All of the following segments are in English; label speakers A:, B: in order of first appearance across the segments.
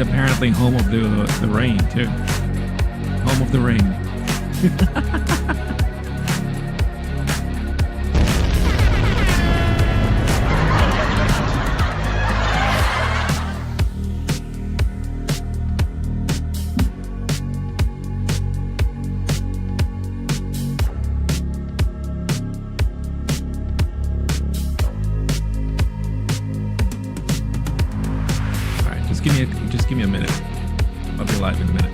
A: apparently home of the rain too. Home of the rain. Just give me a minute. I'll be live in a minute.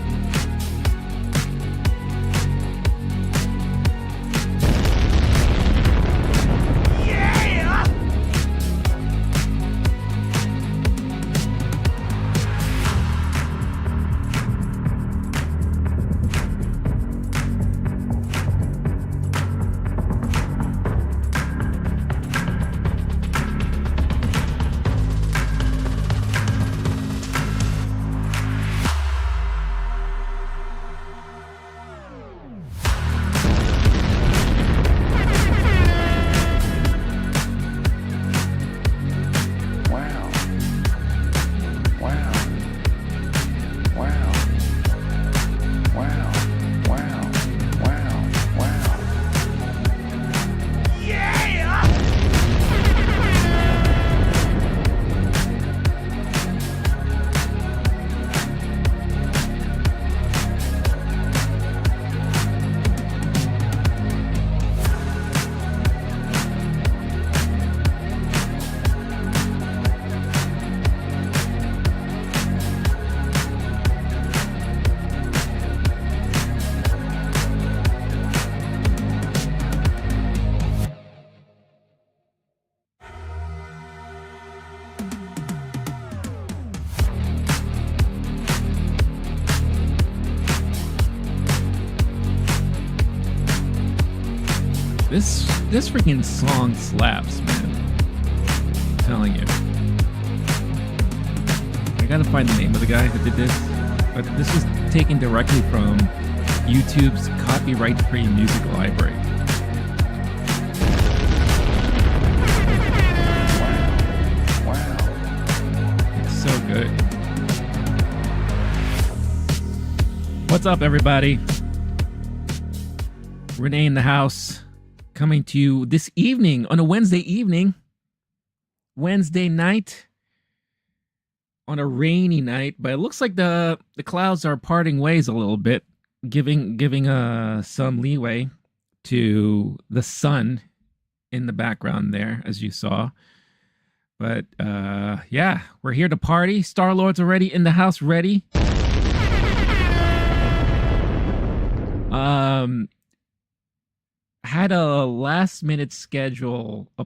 A: This freaking song slaps, man. I'm telling you. I gotta find the name of the guy who did this. But this was taken directly from YouTube's copyright-free music library. Wow. It's so good. What's up, everybody? Renee in the house. Coming to you this evening on a Wednesday night, on a rainy night, but it looks like the clouds are parting ways a little bit, giving some leeway to the sun in the background there, as you saw. But yeah, we're here to party. Star-Lord's already in the house, ready. Had a last minute schedule an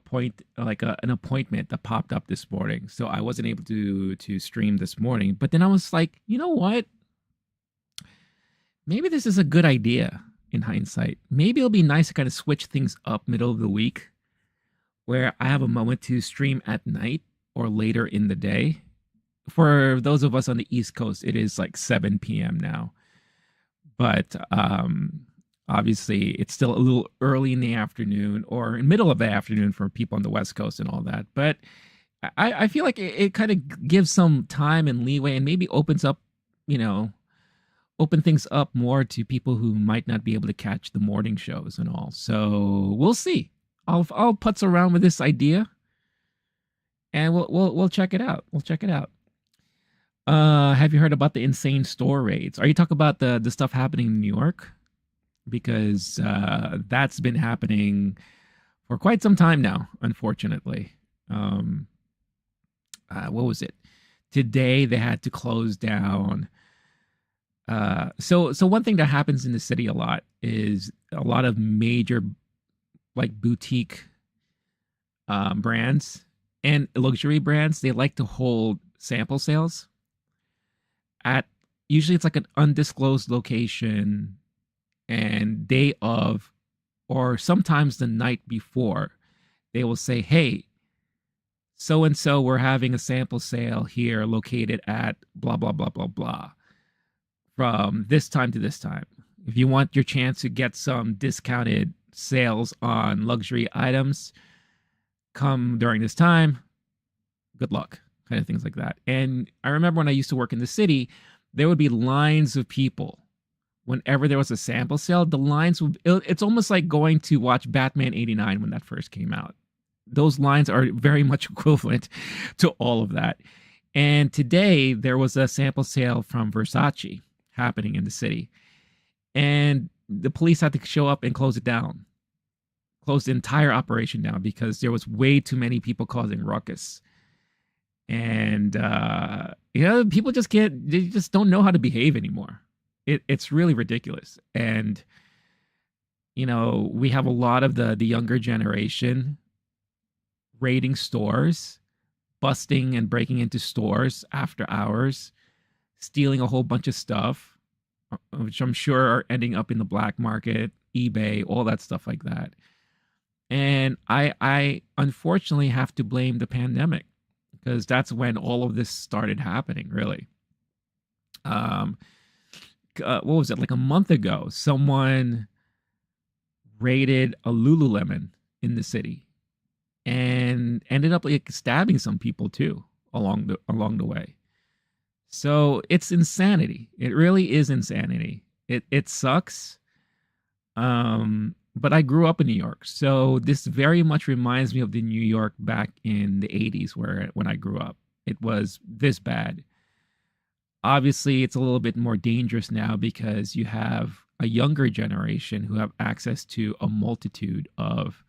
A: appointment that popped up this morning, so I wasn't able to stream this morning. But then I was like, you know what? Maybe this is a good idea in hindsight. Maybe it'll be nice to kind of switch things up middle of the week, where I have a moment to stream at night or later in the day. For those of us on the East Coast, it is like 7 p.m. now, but obviously, it's still a little early in the afternoon or in middle of the afternoon for people on the West Coast and all that. But I feel like it kind of gives some time and leeway and maybe opens up, open things up more to people who might not be able to catch the morning shows and all. So we'll see. I'll putz around with this idea, and we'll check it out. We'll check it out. Have you heard about the insane store raids? Are you talking about the stuff happening in New York? Because that's been happening for quite some time now, unfortunately. What was it? Today they had to close down. So one thing that happens in the city a lot is a lot of major like boutique brands and luxury brands. They like to hold sample sales at usually it's like an undisclosed location. And day of, or sometimes the night before, they will say, hey, so-and-so, we're having a sample sale here located at blah, blah, blah, blah, blah, from this time to this time. If you want your chance to get some discounted sales on luxury items, come during this time. Good luck, kind of things like that. And I remember when I used to work in the city, there would be lines of people. Whenever there was a sample sale, the lines would, it's almost like going to watch Batman 89 when that first came out. Those lines are very much equivalent to all of that. And today there was a sample sale from Versace happening in the city. And the police had to show up and close it down, close the entire operation down because there was way too many people causing ruckus. And, people just can't, they just don't know how to behave anymore. It's really ridiculous. And, we have a lot of the younger generation raiding stores, busting and breaking into stores after hours, stealing a whole bunch of stuff, which I'm sure are ending up in the black market, eBay, all that stuff like that. And I unfortunately have to blame the pandemic because that's when all of this started happening, really. What was it, like a month ago? Someone raided a Lululemon in the city and ended up like stabbing some people too along the way. So it's insanity. It really is insanity. It sucks. But I grew up in New York, so this very much reminds me of the New York back in the 80s when I grew up. It was this bad. Obviously, it's a little bit more dangerous now because you have a younger generation who have access to a multitude of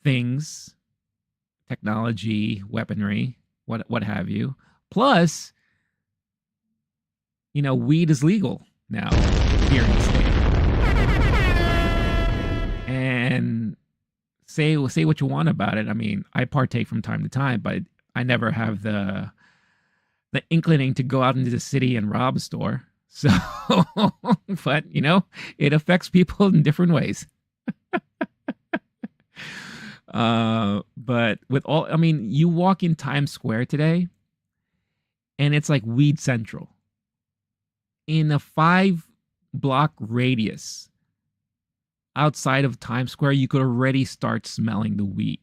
A: things, technology, weaponry, what have you. Plus, weed is legal now here in the state. And say what you want about it. I mean, I partake from time to time, but I never have the inclining to go out into the city and rob a store. So, but it affects people in different ways. But you walk in Times Square today and it's like weed central. In a 5-block radius outside of Times Square, you could already start smelling the weed.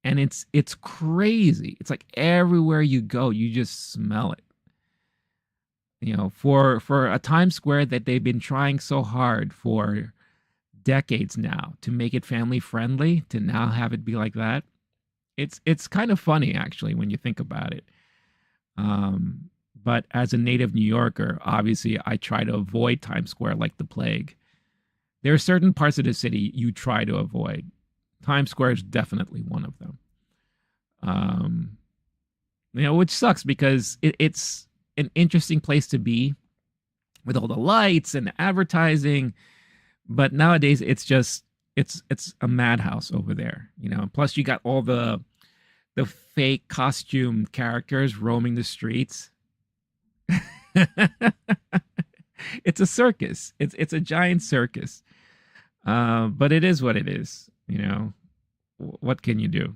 A: And it's crazy. It's like everywhere you go, you just smell it. For a Times Square that they've been trying so hard for decades now to make it family friendly, to now have it be like that. It's kind of funny actually when you think about it. But as a native New Yorker, obviously I try to avoid Times Square like the plague. There are certain parts of the city you try to avoid. Times Square is definitely one of them. Which sucks because it's an interesting place to be with all the lights and advertising. But nowadays it's a madhouse over there, Plus you got all the fake costume characters roaming the streets. It's a circus. It's a giant circus. But it is what it is, What can you do?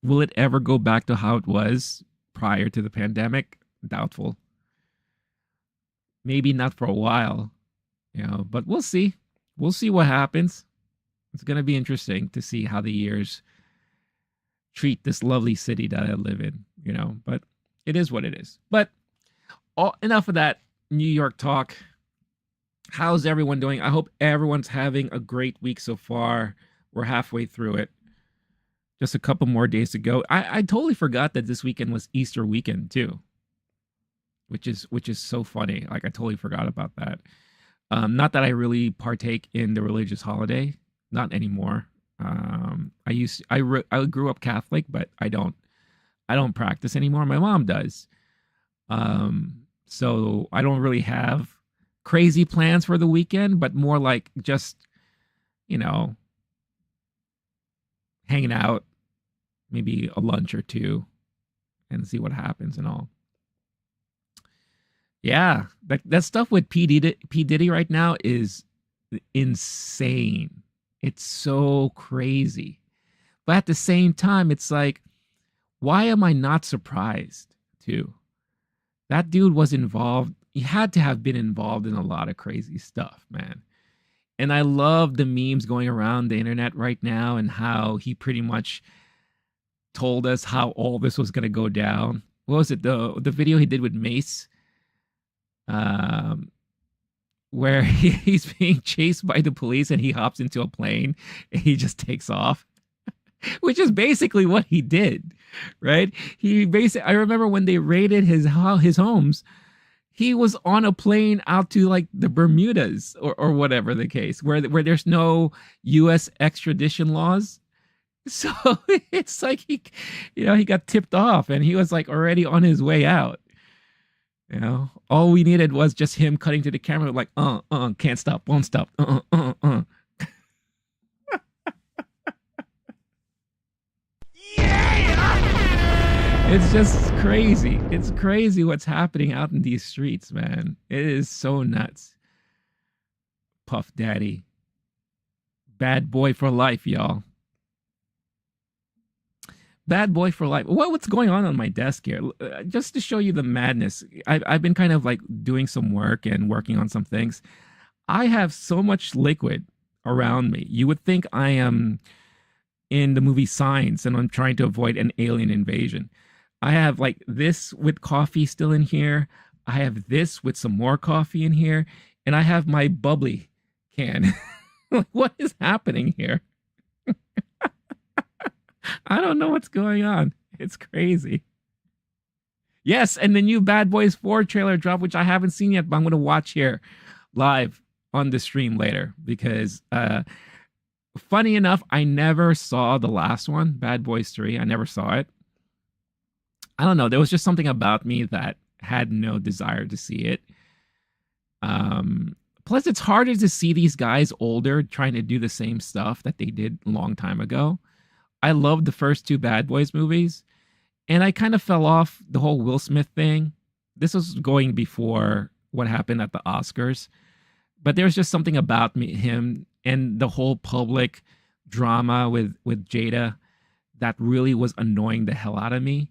A: Will it ever go back to how it was prior to the pandemic? Doubtful. Maybe not for a while, but we'll see. We'll see what happens. It's going to be interesting to see how the years treat this lovely city that I live in, but it is what it is. But enough of that New York talk. How's everyone doing? I hope everyone's having a great week so far. We're halfway through it. Just a couple more days to go. I totally forgot that this weekend was Easter weekend too, which is so funny. Like I totally forgot about that. Not that I really partake in the religious holiday, not anymore. I grew up Catholic, but I don't practice anymore. My mom does. So I don't really have crazy plans for the weekend, but more like just, hanging out, maybe a lunch or two and see what happens and all. Yeah, that stuff with P. Diddy right now is insane. It's so crazy. But at the same time, it's like, why am I not surprised too? That dude was involved. He had to have been involved in a lot of crazy stuff, man. And I love the memes going around the internet right now and how he pretty much told us how all this was going to go down. What was it? The video he did with Mace, um, where he's being chased by the police and he hops into a plane and he just takes off, which is basically what he did, right? He basically, I remember when they raided his homes, he was on a plane out to like the Bermudas or whatever the case, where there's no U.S. extradition laws. So it's like he got tipped off and he was like already on his way out. All we needed was just him cutting to the camera like, can't stop, won't stop, It's just crazy. It's crazy what's happening out in these streets, man. It is so nuts. Puff Daddy. Bad boy for life, y'all. Bad boy for life. What's going on my desk here? Just to show you the madness. I've been kind of like doing some work and working on some things. I have so much liquid around me. You would think I am in the movie Signs and I'm trying to avoid an alien invasion. I have like this with coffee still in here. I have this with some more coffee in here. And I have my bubbly can. What is happening here? I don't know what's going on. It's crazy. Yes, and the new Bad Boys 4 trailer drop, which I haven't seen yet, but I'm going to watch here live on the stream later because funny enough, I never saw the last one, Bad Boys 3. I never saw it. I don't know. There was just something about me that had no desire to see it. Plus, it's harder to see these guys older trying to do the same stuff that they did a long time ago. I loved the first two Bad Boys movies, and I kind of fell off the whole Will Smith thing. This was going before what happened at the Oscars, but there was just something about him and the whole public drama with Jada that really was annoying the hell out of me.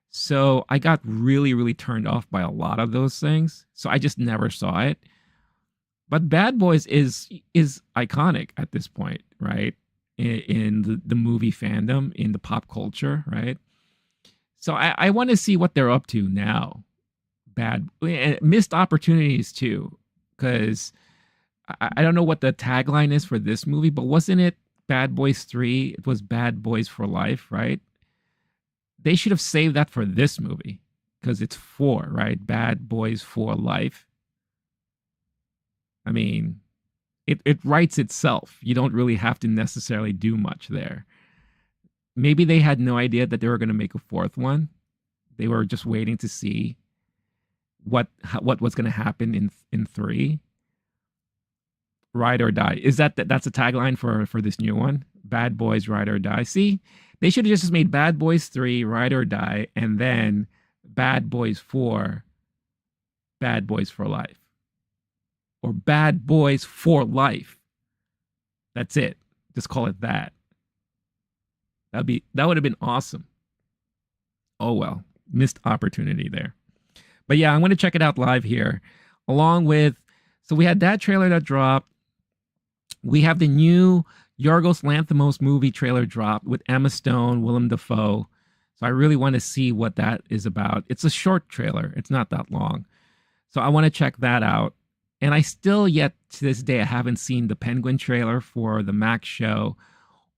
A: So I got really, really turned off by a lot of those things. So I just never saw it. But Bad Boys is iconic at this point, right? In the movie fandom, in the pop culture, right? So I want to see what they're up to now. Missed opportunities too, because I don't know what the tagline is for this movie, but wasn't it Bad Boys 3? It was Bad Boys for Life, right? They should have saved that for this movie because it's 4, right? Bad Boys for Life. I mean, it writes itself. You don't really have to necessarily do much there. Maybe they had no idea that they were going to make a 4th one. They were just waiting to see what was going to happen in 3. Ride or die. Is that's a tagline for this new one? Bad Boys Ride or Die. See, they should have just made Bad Boys 3 Ride or Die, and then Bad Boys 4 Bad Boys for Life, or Bad Boys for Life. That's it. Just call it that. That would have been awesome. Oh well, missed opportunity there. But yeah, I'm going to check it out live here, along with. So we had that trailer that dropped. We have the new Yorgos Lanthimos movie trailer dropped with Emma Stone, Willem Dafoe. So I really want to see what that is about. It's a short trailer. It's not that long. So I want to check that out. And I still yet to this day, I haven't seen the Penguin trailer for the Max show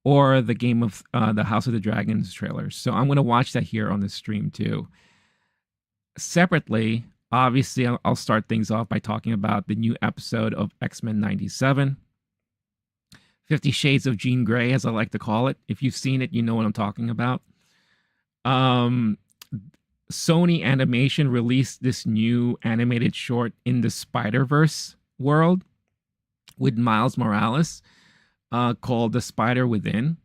A: or the Game of the House of the Dragons trailer. So I'm going to watch that here on the stream too. Separately, obviously, I'll start things off by talking about the new episode of X-Men 97. 50 Shades of Jean Grey, as I like to call it. If you've seen it, you know what I'm talking about. Sony Animation released this new animated short in the Spider-Verse world with Miles Morales called The Spider Within.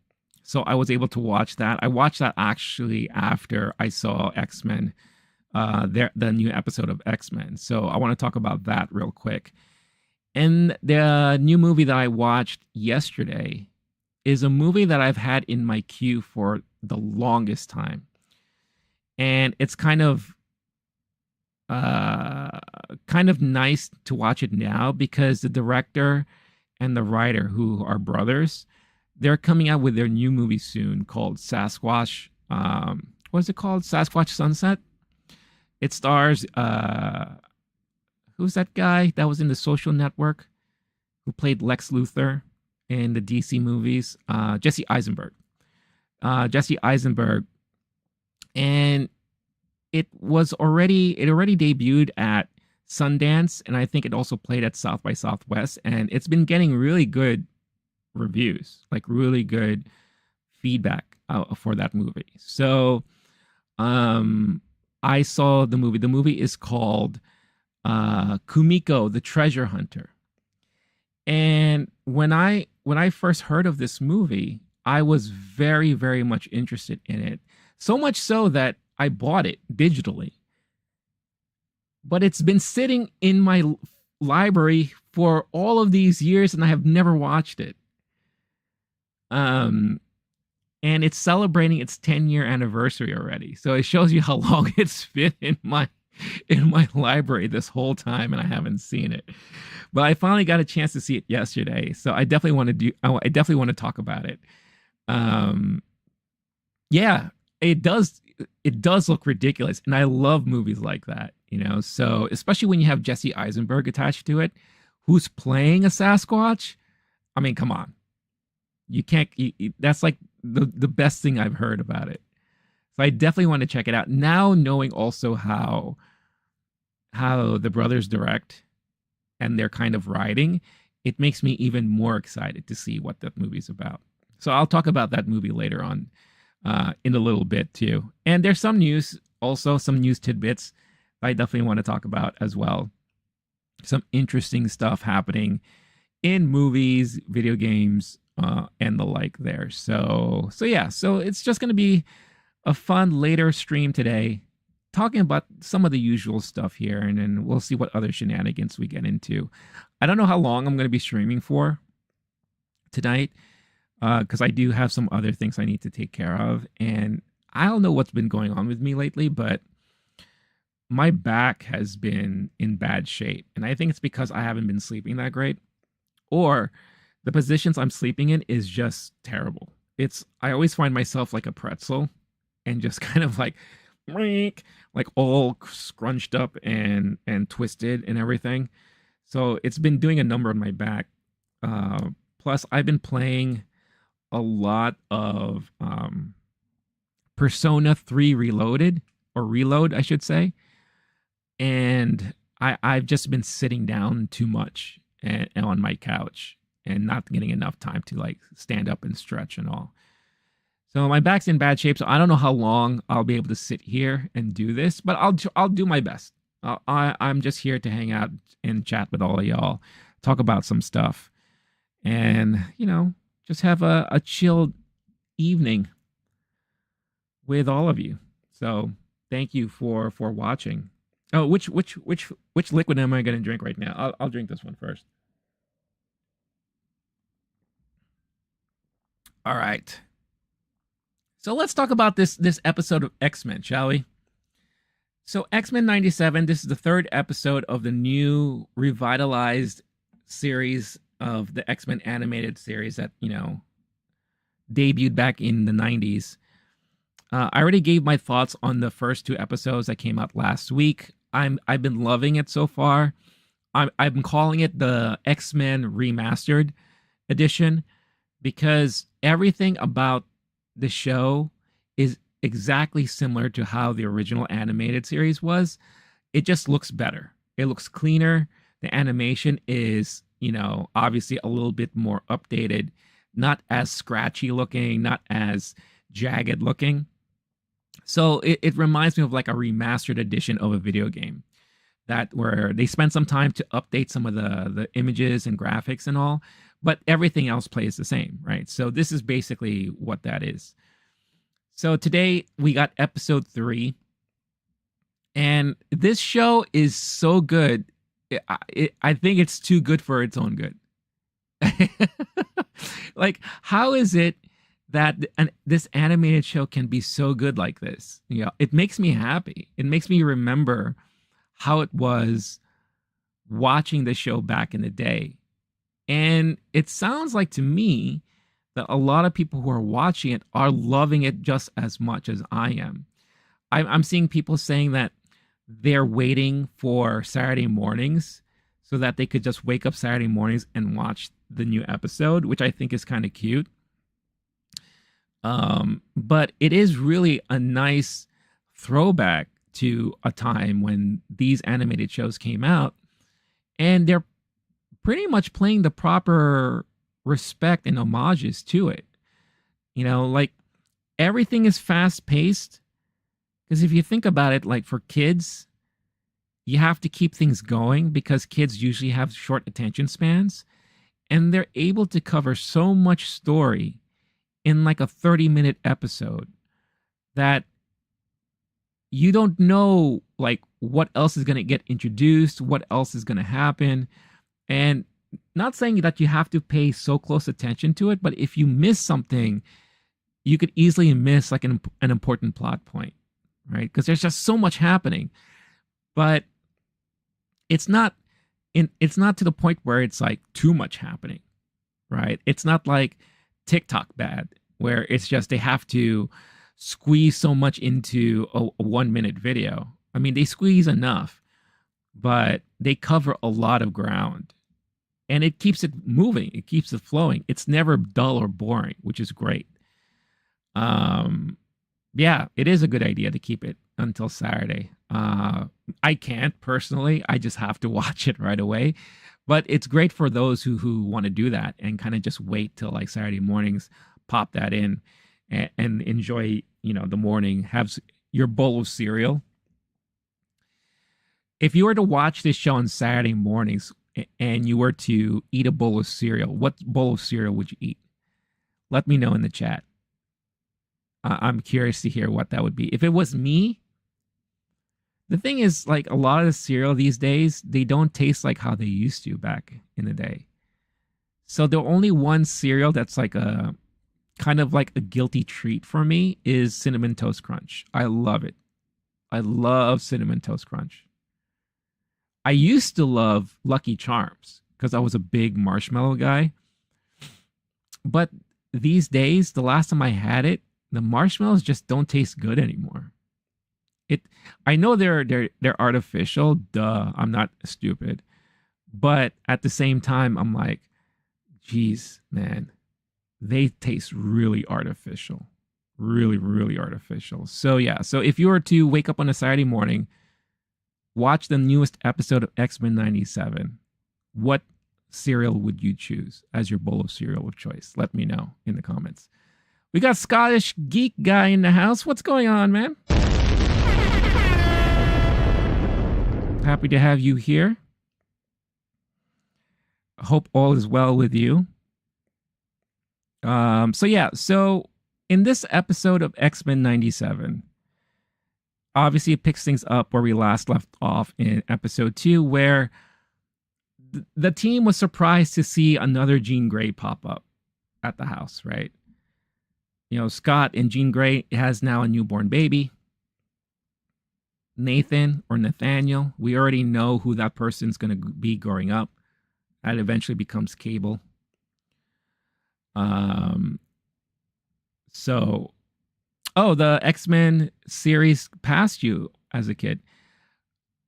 A: So I was able to watch that. I watched that actually after I saw X-Men, the new episode of X-Men. So I want to talk about that real quick. And the new movie that I watched yesterday is a movie that I've had in my queue for the longest time. And it's kind of nice to watch it now because the director and the writer, who are brothers, they're coming out with their new movie soon called Sasquatch What's it called? Sasquatch Sunset. It stars who's that guy that was in the Social Network who played Lex Luthor in the DC movies? Jesse Eisenberg. Jesse Eisenberg, and it already debuted at Sundance, and I think it also played at South by Southwest, and it's been getting really good reviews, like really good feedback for that movie. So, um, I saw the movie. The movie is called Kumiko The Treasure Hunter. And when I first heard of this movie, I was very, very much interested in it. So much so that I bought it digitally. But it's been sitting in my library for all of these years and I have never watched it. Um and it's celebrating its 10-year anniversary already. So it shows you how long it's been in my library this whole time and I haven't seen it. But I finally got a chance to see it yesterday. So I definitely want to talk about it. Um yeah, it does look ridiculous and I love movies like that, So, especially when you have Jesse Eisenberg attached to it, who's playing a Sasquatch. I mean, come on. You can't that's like the best thing I've heard about it. So I definitely want to check it out. Now knowing also how the brothers direct and their kind of writing, it makes me even more excited to see what that movie's about. So I'll talk about that movie later on in a little bit too. And there's some news, also some news tidbits I definitely want to talk about as well. Some interesting stuff happening in movies, video games, and the like there. So yeah, so it's just going to be a fun later stream today, talking about some of the usual stuff here, and then we'll see what other shenanigans we get into. I don't know how long I'm going to be streaming for tonight, because I do have some other things I need to take care of, and I don't know what's been going on with me lately, but my back has been in bad shape, and I think it's because I haven't been sleeping that great, or the positions I'm sleeping in is just terrible. I always find myself like a pretzel and just kind of like all scrunched up and twisted and everything. So it's been doing a number on my back. Plus I've been playing a lot of Persona 3 Reloaded, or Reload, I should say. And I've just been sitting down too much and on my couch and not getting enough time to like stand up and stretch and all. So my back's in bad shape. So I don't know how long I'll be able to sit here and do this, but I'll do my best. I'm just here to hang out and chat with all of y'all, talk about some stuff, and just have a chilled evening with all of you. So thank you for watching. Oh, which liquid am I going to drink right now? I'll drink this one first. All right. So let's talk about this episode of X-Men, shall we? So X-Men 97, this is the third episode of the new revitalized series of the X-Men animated series that, debuted back in the 90s. I already gave my thoughts on the first two episodes that came out last week. I've been loving it so far. I've been calling it the X-Men Remastered Edition because everything about the show is exactly similar to how the original animated series was. It just looks better. It looks cleaner. The animation is, obviously a little bit more updated, not as scratchy looking, not as jagged looking. So it reminds me of like a remastered edition of a video game, that where they spend some time to update some of the images and graphics and all, but everything else plays the same, right? So this is basically what that is. So today we got episode 3, and this show is so good. I think it's too good for its own good. Like, how is it that this animated show can be so good like this? It makes me happy. It makes me remember how it was watching the show back in the day. And it sounds like to me that a lot of people who are watching it are loving it just as much as I am. I'm seeing people saying that they're waiting for Saturday mornings so that they could just wake up Saturday mornings and watch the new episode, which I think is kind of cute. But it is really a nice throwback to a time when these animated shows came out, and they're pretty much playing the proper respect and homages to it. You know, like everything is fast paced. Because if you think about it, like for kids, you have to keep things going because kids usually have short attention spans, and they're able to cover so much story in like a 30-minute episode that you don't know like what else is going to get introduced, what else is going to happen. And not saying that you have to pay so close attention to it, but if you miss something, you could easily miss like an important plot point, right? Because there's just so much happening. But it's not to the point where it's like too much happening, right? It's not like TikTok bad, where it's just they have to squeeze so much into a 1-minute video. I mean, they squeeze enough, but they cover a lot of ground. And it keeps it moving. It keeps it flowing. It's never dull or boring, which is great. Yeah, it is a good idea to keep it until Saturday. I can't personally. I just have to watch it right away. But it's great for those who want to do that and kind of just wait till like Saturday mornings, pop that in and enjoy, you know, the morning, have your bowl of cereal. If you were to watch this show on Saturday mornings and you were to eat a bowl of cereal, what bowl of cereal would you eat? Let me know in the chat. I'm curious to hear what that would be. If it was me, the thing is, like a lot of the cereal these days, they don't taste like how they used to back in the day. So the only one cereal that's like a kind of like a guilty treat for me is Cinnamon Toast Crunch. I love it. I love Cinnamon Toast Crunch. I used to love Lucky Charms because I was a big marshmallow guy. But these days, the last time I had it, the marshmallows just don't taste good anymore. I know they're artificial, duh, I'm not stupid. But at the same time, I'm like, geez, man, they taste really artificial. Really, really artificial. So yeah, so if you were to wake up on a Saturday morning, watch the newest episode of X-Men 97, what cereal would you choose as your bowl of cereal of choice? Let me know in the comments. We got Scottish Geek Guy in the house. What's going on, man? Happy to have you here. I hope all is well with you. So in this episode of X-Men 97, obviously it picks things up where we last left off in episode 2, where the team was surprised to see another Jean Grey pop up at the house, right? You know, Scott and Jean Grey has now a newborn baby. Nathan or Nathaniel, we already know who that person's going to be growing up. That eventually becomes Cable. The X-Men series passed you as a kid.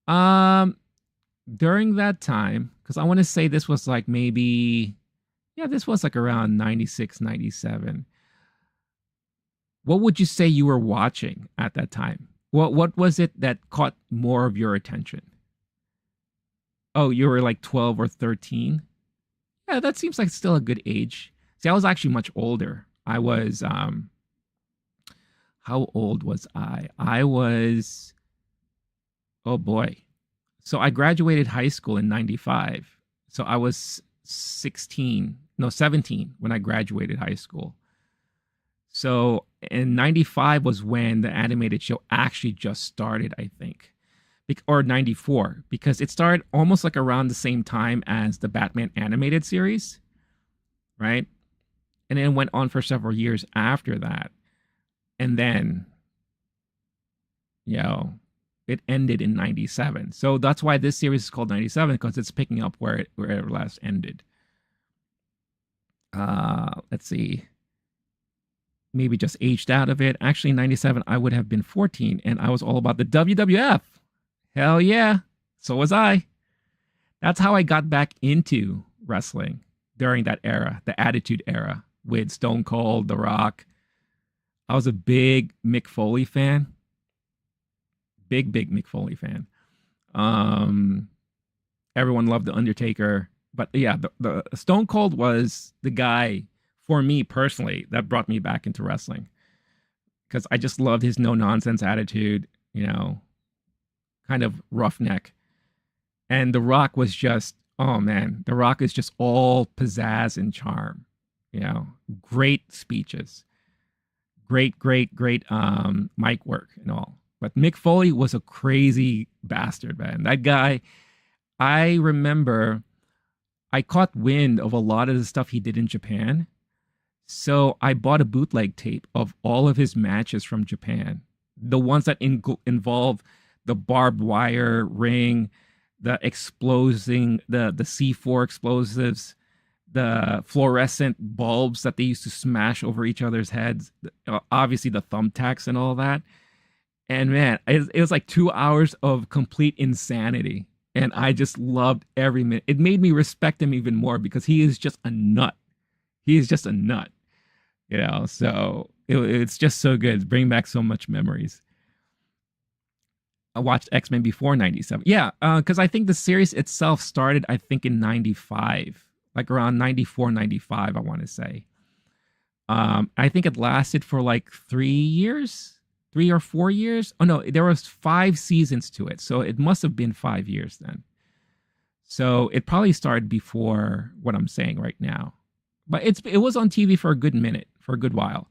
A: During that time, because I want to say this was like this was like around 96, 97. What would you say you were watching at that time? What was it that caught more of your attention? Oh, you were like 12 or 13? Yeah, that seems like still a good age. See, I was actually much older. I was, how old was I? I was, oh boy. So I graduated high school in 95. So I was 17 when I graduated high school. So in 95 was when the animated show actually just started, I think. Or 94, because it started almost like around the same time as the Batman animated series, right? And then went on for several years after that. And then, it ended in 97. So that's why this series is called 97, because it's picking up where it last ended. Let's see. maybe just aged out of it. Actually, in 97, I would have been 14 and I was all about the WWF. Hell yeah. So was I. That's how I got back into wrestling during that era, the Attitude Era with Stone Cold, The Rock. I was a big Mick Foley fan. Big Mick Foley fan. Um, Everyone loved The Undertaker. But yeah, the Stone Cold was the guy for me personally that brought me back into wrestling because I just loved his no nonsense attitude, kind of roughneck. And The Rock was just, oh man, The Rock is just all pizzazz and charm, great speeches, great mic work and all. But Mick Foley was a crazy bastard, man. That guy, I remember I caught wind of a lot of the stuff he did in Japan. So I bought a bootleg tape of all of his matches from Japan. The ones that involve the barbed wire ring, the exploding, the C4 explosives, the fluorescent bulbs that they used to smash over each other's heads, obviously the thumbtacks and all that. And man, it was like 2 hours of complete insanity. And I just loved every minute. It made me respect him even more because he is just a nut. He is just a nut, so it's just so good. It's bringing back so much memories. I watched X-Men before 97. Yeah, because I think the series itself started, I think, in 95, like around 94, 95, I want to say. I think it lasted for like 3 years, 3 or 4 years. Oh, no, there was 5 seasons to it. So it must have been 5 years then. So it probably started before what I'm saying right now. But it was on TV for a good minute, for a good while.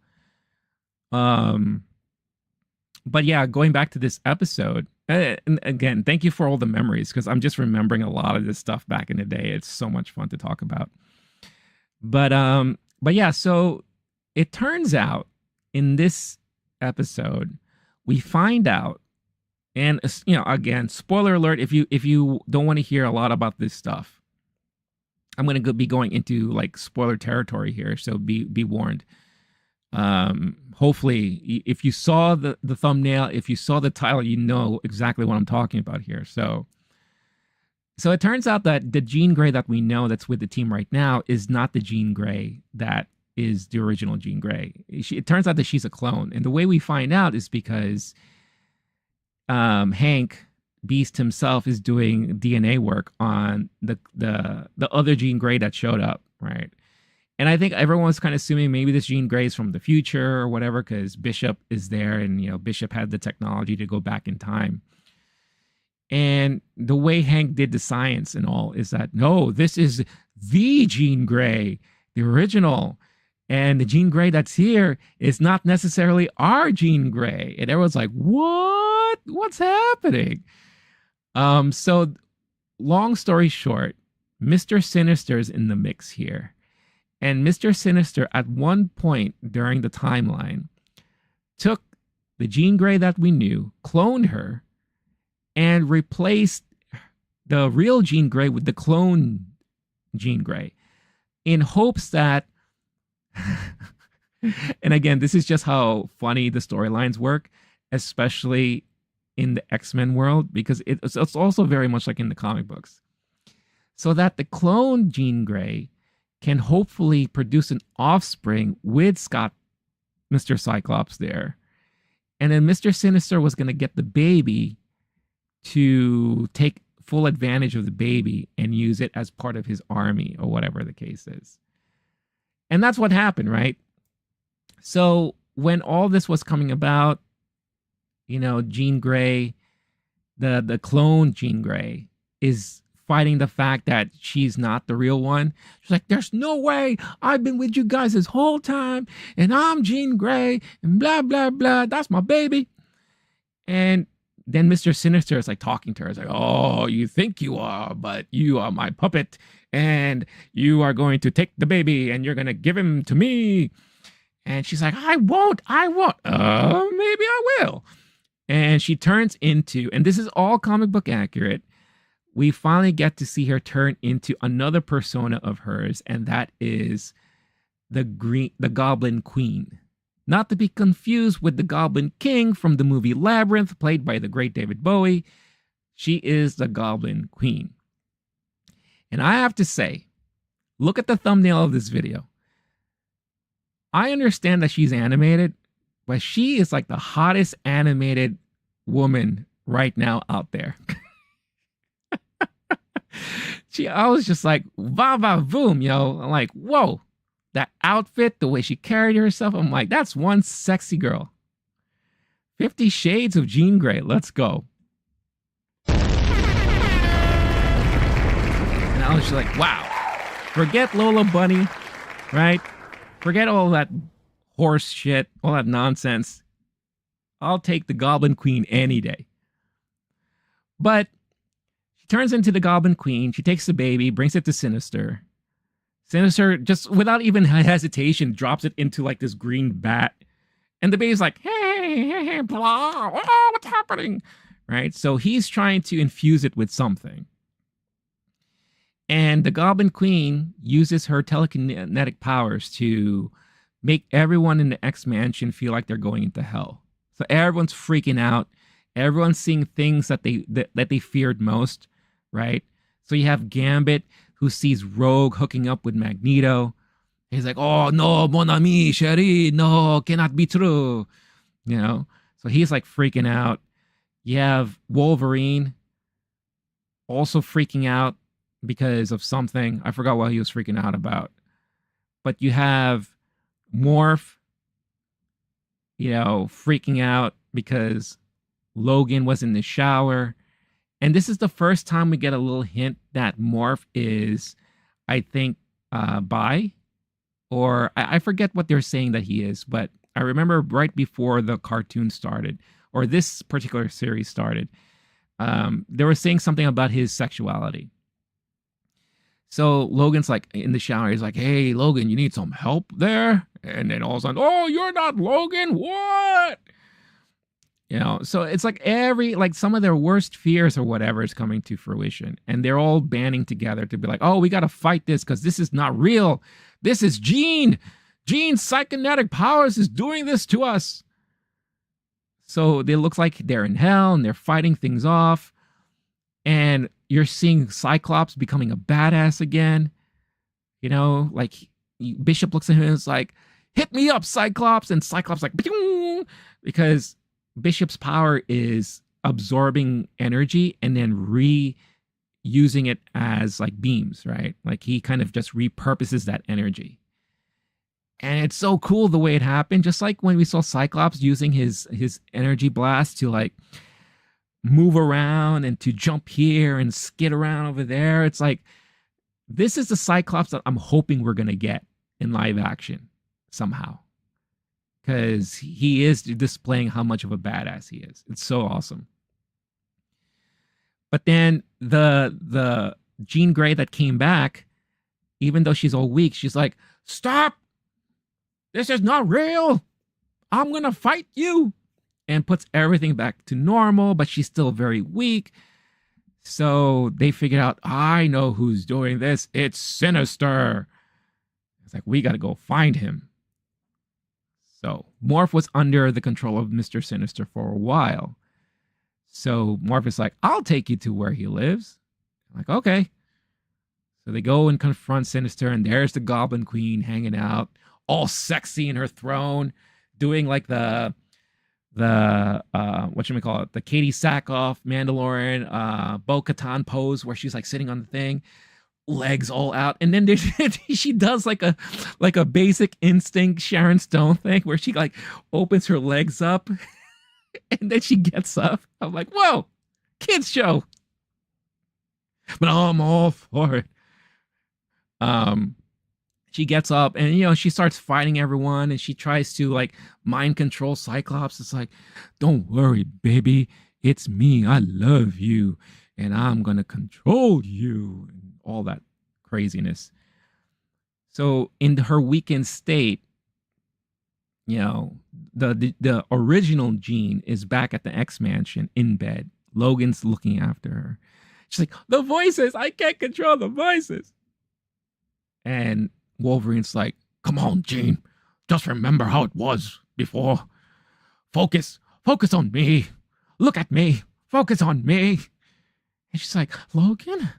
A: But yeah, going back to this episode, and again, thank you for all the memories because I'm just remembering a lot of this stuff back in the day. It's so much fun to talk about. But yeah, so it turns out in this episode, we find out, and again, spoiler alert, if you don't want to hear a lot about this stuff, I'm going to be going into like spoiler territory here, so be warned. Hopefully, if you saw the thumbnail, if you saw the title, you know exactly what I'm talking about here. So it turns out that the Jean Grey that we know that's with the team right now is not the Jean Grey that is the original Jean Grey. It turns out that she's a clone, and the way we find out is because Hank Beast himself is doing DNA work on the other Jean Grey that showed up, right? And I think everyone's kind of assuming maybe this Jean Grey is from the future or whatever, because Bishop is there, and Bishop had the technology to go back in time. And the way Hank did the science and all is that no, this is the Jean Grey, the original. And the Jean Grey that's here is not necessarily our Jean Grey. And everyone's like, what? What's happening? So long story short, Mr. Sinister's in the mix here. And Mr. Sinister, at one point during the timeline, took the Jean Grey that we knew, cloned her, and replaced the real Jean Grey with the clone Jean Grey in hopes that, and again, this is just how funny the storylines work, especially in the X-Men world, because it's also very much like in the comic books. So that the clone Jean Grey can hopefully produce an offspring with Mr. Cyclops there. And then Mr. Sinister was going to get the baby to take full advantage of the baby and use it as part of his army or whatever the case is. And that's what happened, right? So when all this was coming about, Jean Grey, the clone Jean Grey, is fighting the fact that she's not the real one. She's like, there's no way. I've been with you guys this whole time, and I'm Jean Grey, and blah, blah, blah. That's my baby. And then Mr. Sinister is like talking to her. It's like, oh, you think you are, but you are my puppet, and you are going to take the baby, and you're going to give him to me. And she's like, I won't. Maybe I will. And she turns into, and this is all comic book accurate, we finally get to see her turn into another persona of hers, and that is the Goblin Queen. Not to be confused with the Goblin King from the movie Labyrinth, played by the great David Bowie. She is the Goblin Queen. And I have to say, look at the thumbnail of this video. I understand that she's animated, but she is like the hottest animated woman right now out there. I was just like, va va boom, yo. I'm like, whoa, that outfit, the way she carried herself. I'm like, that's one sexy girl. 50 Shades of Jean Grey. Let's go. And I was just like, wow. Forget Lola Bunny, right? Forget all that horse shit, all that nonsense. I'll take the Goblin Queen any day. But she turns into the Goblin Queen. She takes the baby, brings it to Sinister. Sinister, just without even hesitation, drops it into like this green bat. And the baby's like, hey, blah, oh, what's happening? Right? So he's trying to infuse it with something. And the Goblin Queen uses her telekinetic powers to make everyone in the X Mansion feel like they're going into hell. So everyone's freaking out. Everyone's seeing things that they feared most, right? So you have Gambit, who sees Rogue hooking up with Magneto. He's like, oh, no, mon ami, chérie, no, cannot be true. You know? So he's like freaking out. You have Wolverine also freaking out because of something. I forgot what he was freaking out about. But you have Morph, freaking out because Logan was in the shower. And this is the first time we get a little hint that Morph is, I think, bi. Or I forget what they're saying that he is. But I remember right before the cartoon started, or this particular series started, they were saying something about his sexuality. So Logan's like in the shower. He's like, hey, Logan, you need some help there? And then all of a sudden, oh, you're not Logan? What? So it's like some of their worst fears or whatever is coming to fruition. And they're all banding together to be like, oh, we got to fight this because this is not real. This is Jean. Jean's psychokinetic powers is doing this to us. So they look like they're in hell and they're fighting things off. And you're seeing Cyclops becoming a badass again. Like Bishop looks at him and is like, hit me up, Cyclops. And Cyclops like, because Bishop's power is absorbing energy and then reusing it as like beams, right? Like he kind of just repurposes that energy. And it's so cool the way it happened. Just like when we saw Cyclops using his energy blast to like move around and to jump here and skid around over there. It's like, this is the Cyclops that I'm hoping we're going to get in live action somehow. Because he is displaying how much of a badass he is. It's so awesome. But then the Jean Grey that came back, even though she's all weak, she's like, stop! This is not real! I'm going to fight you! And puts everything back to normal, but she's still very weak. So they figured out, I know who's doing this. It's Sinister. It's like, we got to go find him. So Morph was under the control of Mr. Sinister for a while. So Morph is like, I'll take you to where he lives. I'm like, okay. So they go and confront Sinister, and there's the Goblin Queen hanging out, all sexy in her throne, doing like the the Katie Sackhoff Mandalorian Bo-Katan pose where she's like sitting on the thing, legs all out, and then she does like a basic instinct Sharon Stone thing where she like opens her legs up and then she gets up. I'm like, whoa, kids show, but I'm all for it. She gets up and, she starts fighting everyone, and she tries to like mind control Cyclops. It's like, don't worry, baby. It's me. I love you and I'm going to control you, and all that craziness. So in her weakened state, the original Jean is back at the X Mansion in bed. Logan's looking after her. She's like, the voices, I can't control the voices. And Wolverine's like, come on, Jean, just remember how it was. before. Focus on me. Look at me. Focus on me. And she's like, Logan,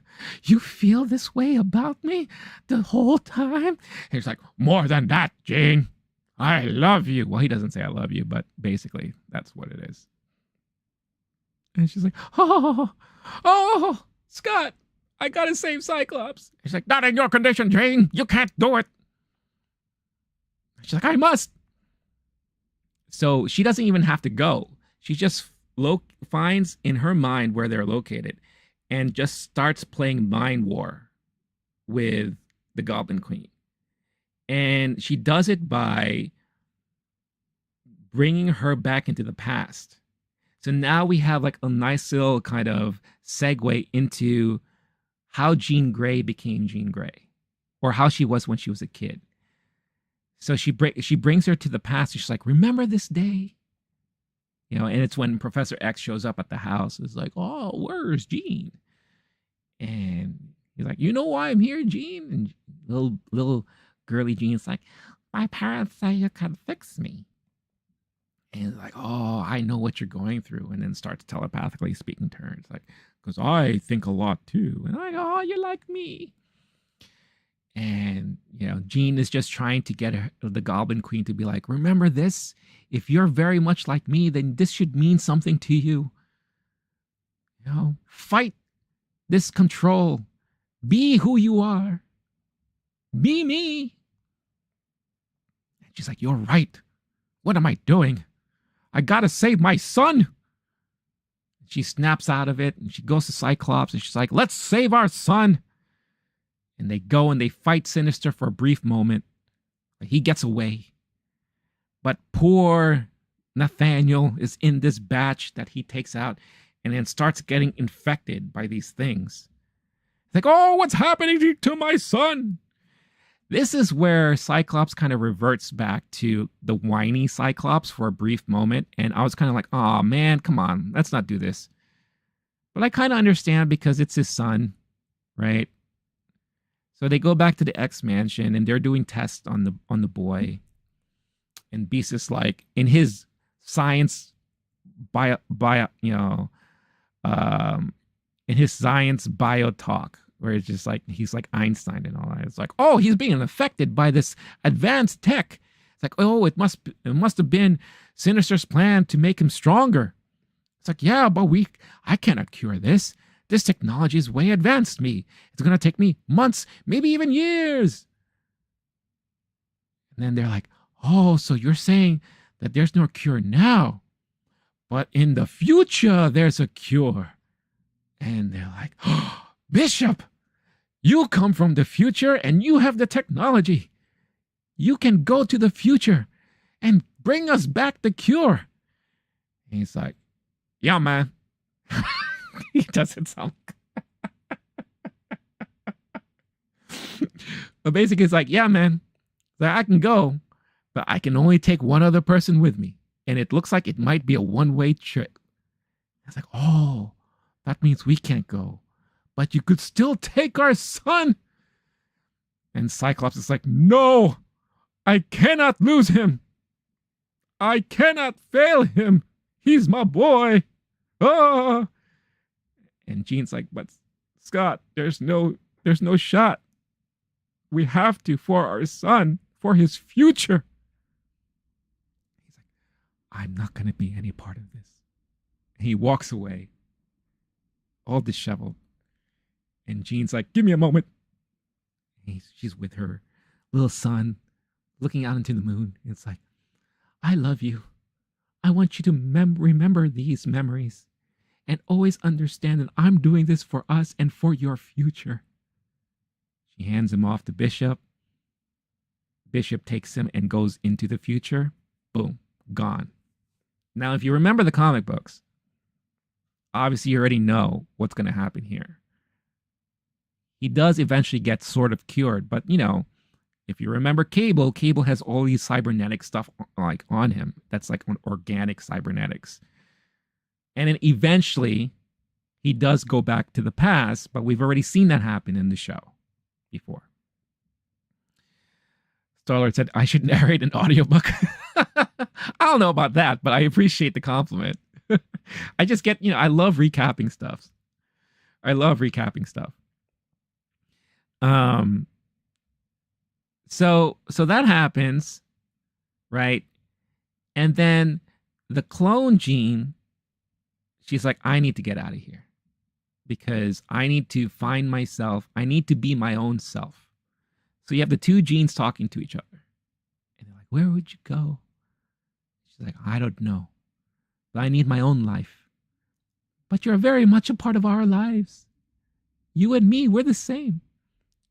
A: you feel this way about me the whole time? And he's like, more than that, Jane. I love you. Well, he doesn't say I love you, but basically that's what it is. And she's like, oh, Scott, I gotta save Cyclops. He's like, not in your condition, Jane. You can't do it. She's like, I must. So she doesn't even have to go. She just finds in her mind where they're located and just starts playing Mind War with the Goblin Queen. And she does it by bringing her back into the past. So now we have like a nice little kind of segue into how Jean Grey became Jean Grey, or how she was when she was a kid. So she brings her to the past. She's like, remember this day? You know, and it's when Professor X shows up at the house. It's like, oh, where's Jean? And he's like, you know why I'm here, Jean? And little girly Jean's like, my parents say you can fix me. And it's like, oh, I know what you're going through. And then starts telepathically speaking to her. It's like, because I think a lot too. And I go, oh, you're like me. And, you know, Jean is just trying to get the Goblin Queen to be like, remember this? If you're very much like me, then this should mean something to you. You know, fight this control. Be who you are. Be me. And she's like, you're right. What am I doing? I gotta save my son. She snaps out of it and she goes to Cyclops and she's like, let's save our son. And they go and they fight Sinister for a brief moment. He gets away. But poor Nathaniel is in this batch that he takes out and then starts getting infected by these things. It's like, oh, what's happening to my son? This is where Cyclops kind of reverts back to the whiny Cyclops for a brief moment. And I was kind of like, oh, man, come on. Let's not do this. But I kind of understand because it's his son, right? So they go back to the X mansion and they're doing tests on the boy. And Beast is like, in his science in his science bio talk, where it's just like, he's like Einstein and all that. It's like, oh, he's being affected by this advanced tech. It's like, oh, it must have been Sinister's plan to make him stronger. It's like, yeah, but I cannot cure this. This technology is way advanced me. It's going to take me months, maybe even years. And then they're like, oh, so you're saying that there's no cure now, but in the future, there's a cure. And they're like, oh, Bishop, you come from the future and you have the technology. You can go to the future and bring us back the cure. And he's like, yeah, man. He doesn't sound but basically it's like, yeah, man, so I can go, but I can only take one other person with me. And it looks like it might be a one-way trip. It's like, oh, that means we can't go. But you could still take our son. And Cyclops is like, no, I cannot lose him. I cannot fail him. He's my boy. Oh. And Jean's like, but Scott, there's no shot. We have to for our son, for his future. He's like, I'm not going to be any part of this. And he walks away, all disheveled. And Jean's like, give me a moment. And she's with her little son, looking out into the moon. And it's like, I love you. I want you to remember these memories and always understand that I'm doing this for us and for your future. She hands him off to Bishop. Bishop takes him and goes into the future. Boom, gone. Now, if you remember the comic books, obviously you already know what's going to happen here. He does eventually get sort of cured, but you know, if you remember Cable has all these cybernetic stuff like on him. That's like on organic cybernetics. And then eventually he does go back to the past, but we've already seen that happen in the show before. Star-Lord said, I should narrate an audiobook. I don't know about that, but I appreciate the compliment. I just get, I love recapping stuff. I love recapping stuff. Um, so that happens, right? And then the clone Jean, she's like, I need to get out of here because I need to find myself. I need to be my own self. So you have the two Jeans talking to each other. And they're like, where would you go? She's like, I don't know. But I need my own life. But you're very much a part of our lives. You and me, we're the same.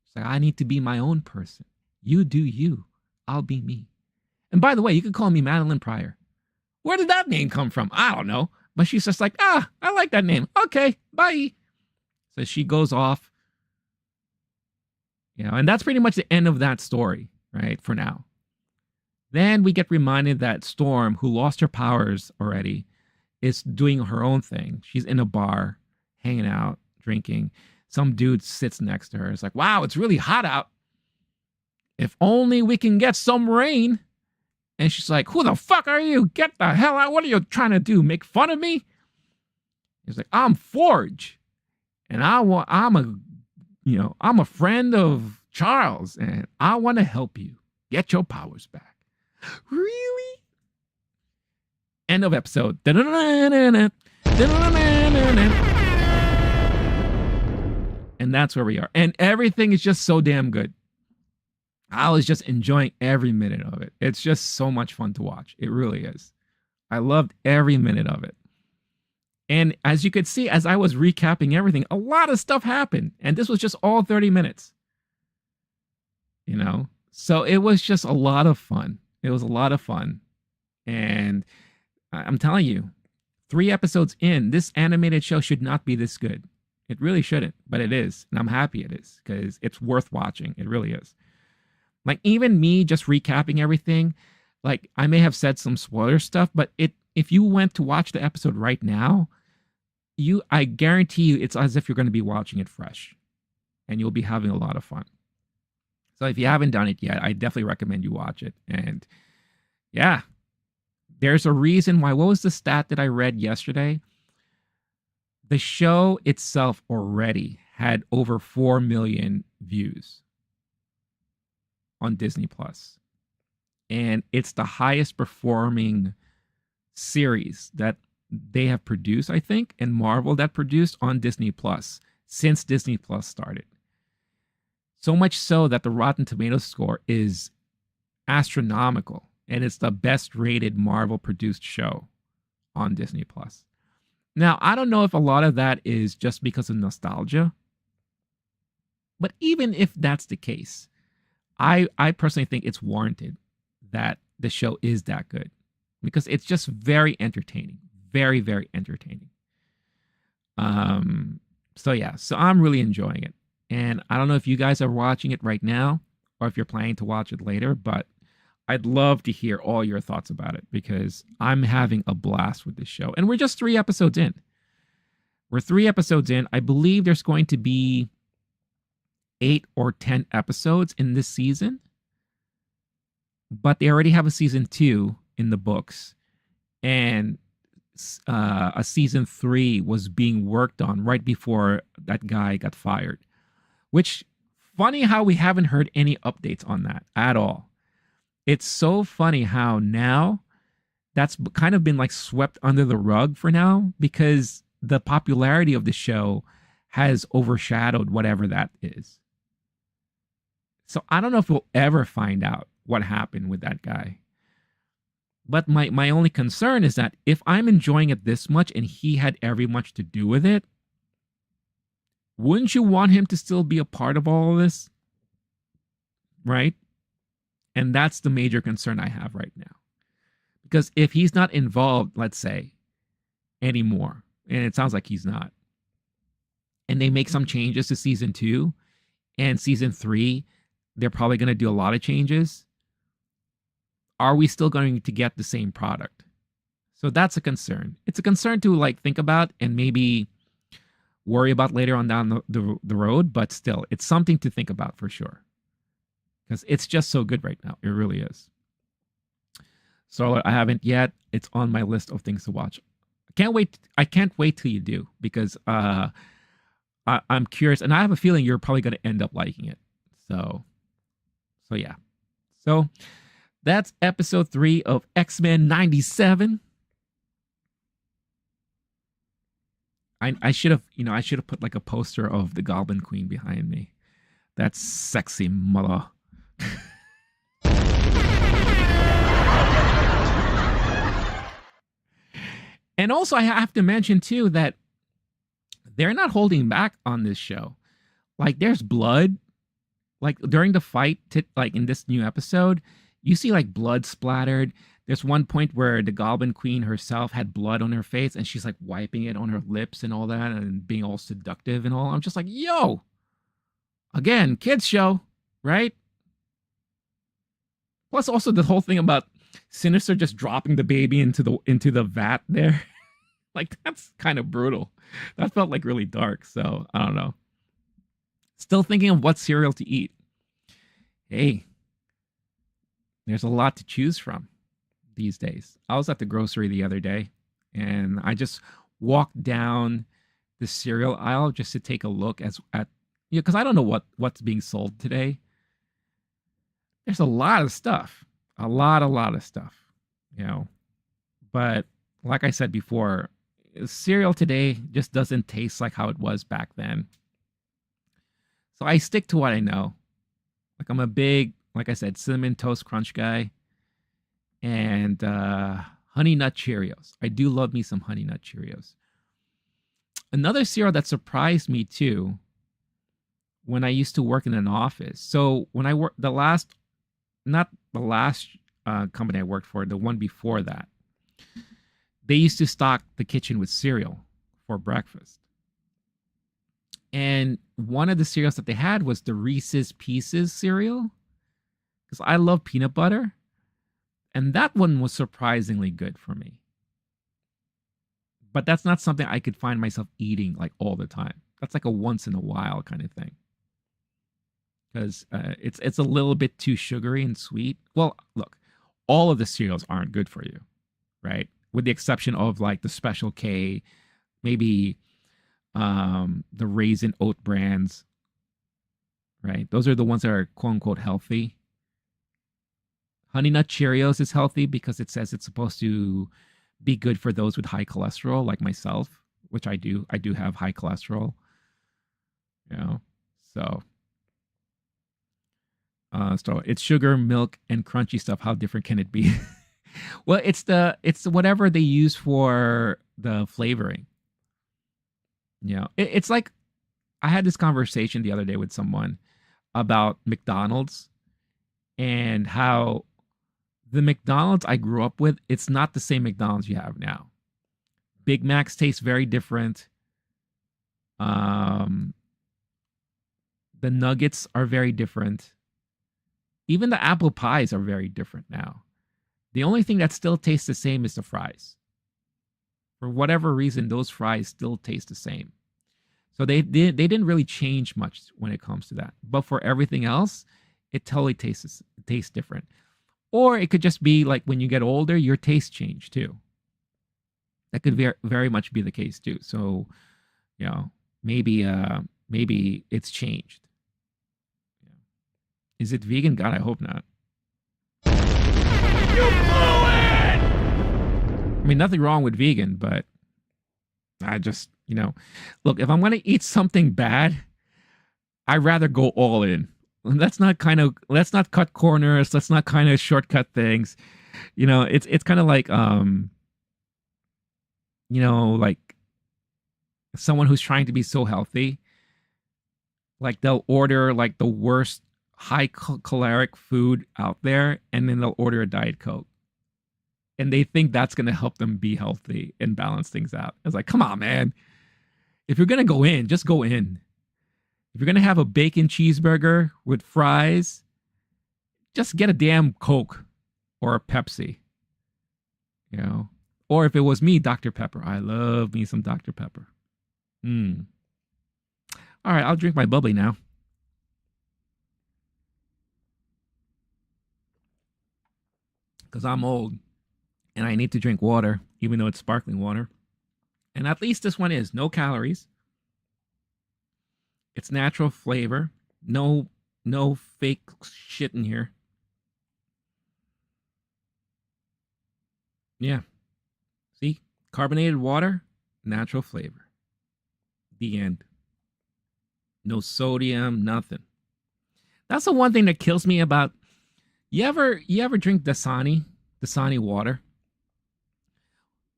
A: She's like, I need to be my own person. You do you. I'll be me. And by the way, you could call me Madeline Pryor. Where did that name come from? I don't know. But she's just like, I like that name. Okay, bye. So she goes off. And that's pretty much the end of that story, right? For now. Then we get reminded that Storm, who lost her powers already, is doing her own thing. She's in a bar, hanging out, drinking. Some dude sits next to her. It's like, wow, it's really hot out. If only we can get some rain. And she's like, who the fuck are you? Get the hell out. What are you trying to do? Make fun of me? He's like, I'm Forge. And I'm a friend of Charles. And I want to help you get your powers back. Really? End of episode. And that's where we are. And everything is just so damn good. I was just enjoying every minute of it. It's just so much fun to watch. It really is. I loved every minute of it. And as you could see, as I was recapping everything, a lot of stuff happened. And this was just all 30 minutes. So it was just a lot of fun. It was a lot of fun. And I'm telling you, 3 episodes in, this animated show should not be this good. It really shouldn't, but it is. And I'm happy it is because it's worth watching. It really is. Like even me just recapping everything, like I may have said some spoiler stuff, but if you went to watch the episode right now, I guarantee you it's as if you're going to be watching it fresh and you'll be having a lot of fun. So if you haven't done it yet, I definitely recommend you watch it. And yeah, there's a reason why. What was the stat that I read yesterday? The show itself already had over 4 million views on Disney Plus. And it's the highest performing series that they have produced, I think, and Marvel that produced on Disney Plus since Disney Plus started. So much so that the Rotten Tomatoes score is astronomical, and it's the best rated Marvel produced show on Disney Plus. Now, I don't know if a lot of that is just because of nostalgia, but even if that's the case, I personally think it's warranted that the show is that good because it's just very entertaining, very, very entertaining. So I'm really enjoying it. And I don't know if you guys are watching it right now or if you're planning to watch it later, but I'd love to hear all your thoughts about it because I'm having a blast with this show. And we're just 3 episodes in. We're 3 episodes in. I believe there's going to be 8 or 10 episodes in this season, but they already have a season 2 in the books, and a season 3 was being worked on right before that guy got fired. Which, funny how we haven't heard any updates on that at all. It's so funny how now that's kind of been like swept under the rug for now because the popularity of the show has overshadowed whatever that is. So I don't know if we'll ever find out what happened with that guy. But my only concern is that if I'm enjoying it this much and he had every much to do with it, wouldn't you want him to still be a part of all of this? Right? And that's the major concern I have right now. Because if he's not involved, let's say, anymore, and it sounds like he's not, and they make some changes to season 2 and season 3, they're probably going to do a lot of changes. Are we still going to get the same product? So that's a concern. It's a concern to like think about and maybe worry about later on down the road, but still, it's something to think about for sure. Because it's just so good right now. It really is. So I haven't yet. It's on my list of things to watch. I can't wait till you do because I'm curious, and I have a feeling you're probably going to end up liking it. So, so yeah. So that's episode 3 of X-Men '97. I should have, I should have put like a poster of the Goblin Queen behind me. That's sexy mother. And also, I have to mention too that they're not holding back on this show. Like, there's blood. Like during the fight, like in this new episode, you see like blood splattered. There's one point where the Goblin Queen herself had blood on her face, and she's like wiping it on her lips and all that, and being all seductive and all. I'm just like, yo, again, kids show, right? Plus, also the whole thing about Sinister just dropping the baby into the vat there. Like, that's kind of brutal. That felt like really dark. So I don't know. Still thinking of what cereal to eat. Hey, there's a lot to choose from these days. I was at the grocery the other day, and I just walked down the cereal aisle just to take a look at because I don't know what's being sold today. There's a lot of stuff, a lot of stuff, But like I said before, cereal today just doesn't taste like how it was back then. So I stick to what I know. Like, I'm a big, like I said, Cinnamon Toast Crunch guy, and Honey Nut Cheerios. I do love me some Honey Nut Cheerios. Another cereal that surprised me too, when I used to work in an office. So when I worked not the last company I worked for, the one before that, they used to stock the kitchen with cereal for breakfast. And one of the cereals that they had was the Reese's Pieces cereal, because I love peanut butter. And that one was surprisingly good for me. But that's not something I could find myself eating like all the time. That's like a once in a while kind of thing. Because it's a little bit too sugary and sweet. Well, look, all of the cereals aren't good for you, right? With the exception of like the Special K, maybe the Raisin Oat brands, right? Those are the ones that are quote unquote healthy. Honey Nut Cheerios is healthy because it says it's supposed to be good for those with high cholesterol, like myself, which I do. I do have high cholesterol, So, so it's sugar, milk, and crunchy stuff. How different can it be? Well, it's whatever they use for the flavoring. It's like I had this conversation the other day with someone about McDonald's and how the McDonald's I grew up with, it's not the same McDonald's you have now. Big Macs taste very different. The nuggets are very different. Even the apple pies are very different now. The only thing that still tastes the same is the fries. For whatever reason, those fries still taste the same. So they didn't really change much when it comes to that. But for everything else, it totally tastes different. Or it could just be like when you get older, your taste change too. That could very much be the case too. So, maybe it's changed. Is it vegan? God, I hope not. You blew it! I mean, nothing wrong with vegan, but I just, look, if I'm going to eat something bad, I'd rather go all in. Let's not cut corners. Let's not kind of shortcut things. It's kind of like, like someone who's trying to be so healthy, like they'll order like the worst high caloric food out there, and then they'll order a Diet Coke. And they think that's going to help them be healthy and balance things out. It's like, come on, man. If you're going to go in, just go in. If you're going to have a bacon cheeseburger with fries, just get a damn Coke or a Pepsi. Or if it was me, Dr. Pepper. I love me some Dr. Pepper. All right, I'll drink my bubbly now. Because I'm old. and I need to drink water, even though it's sparkling water. And at least this one is no calories. It's natural flavor. No fake shit in here. Yeah. See? Carbonated water, natural flavor. The end. No sodium, nothing. That's the one thing that kills me about you ever drink Dasani water?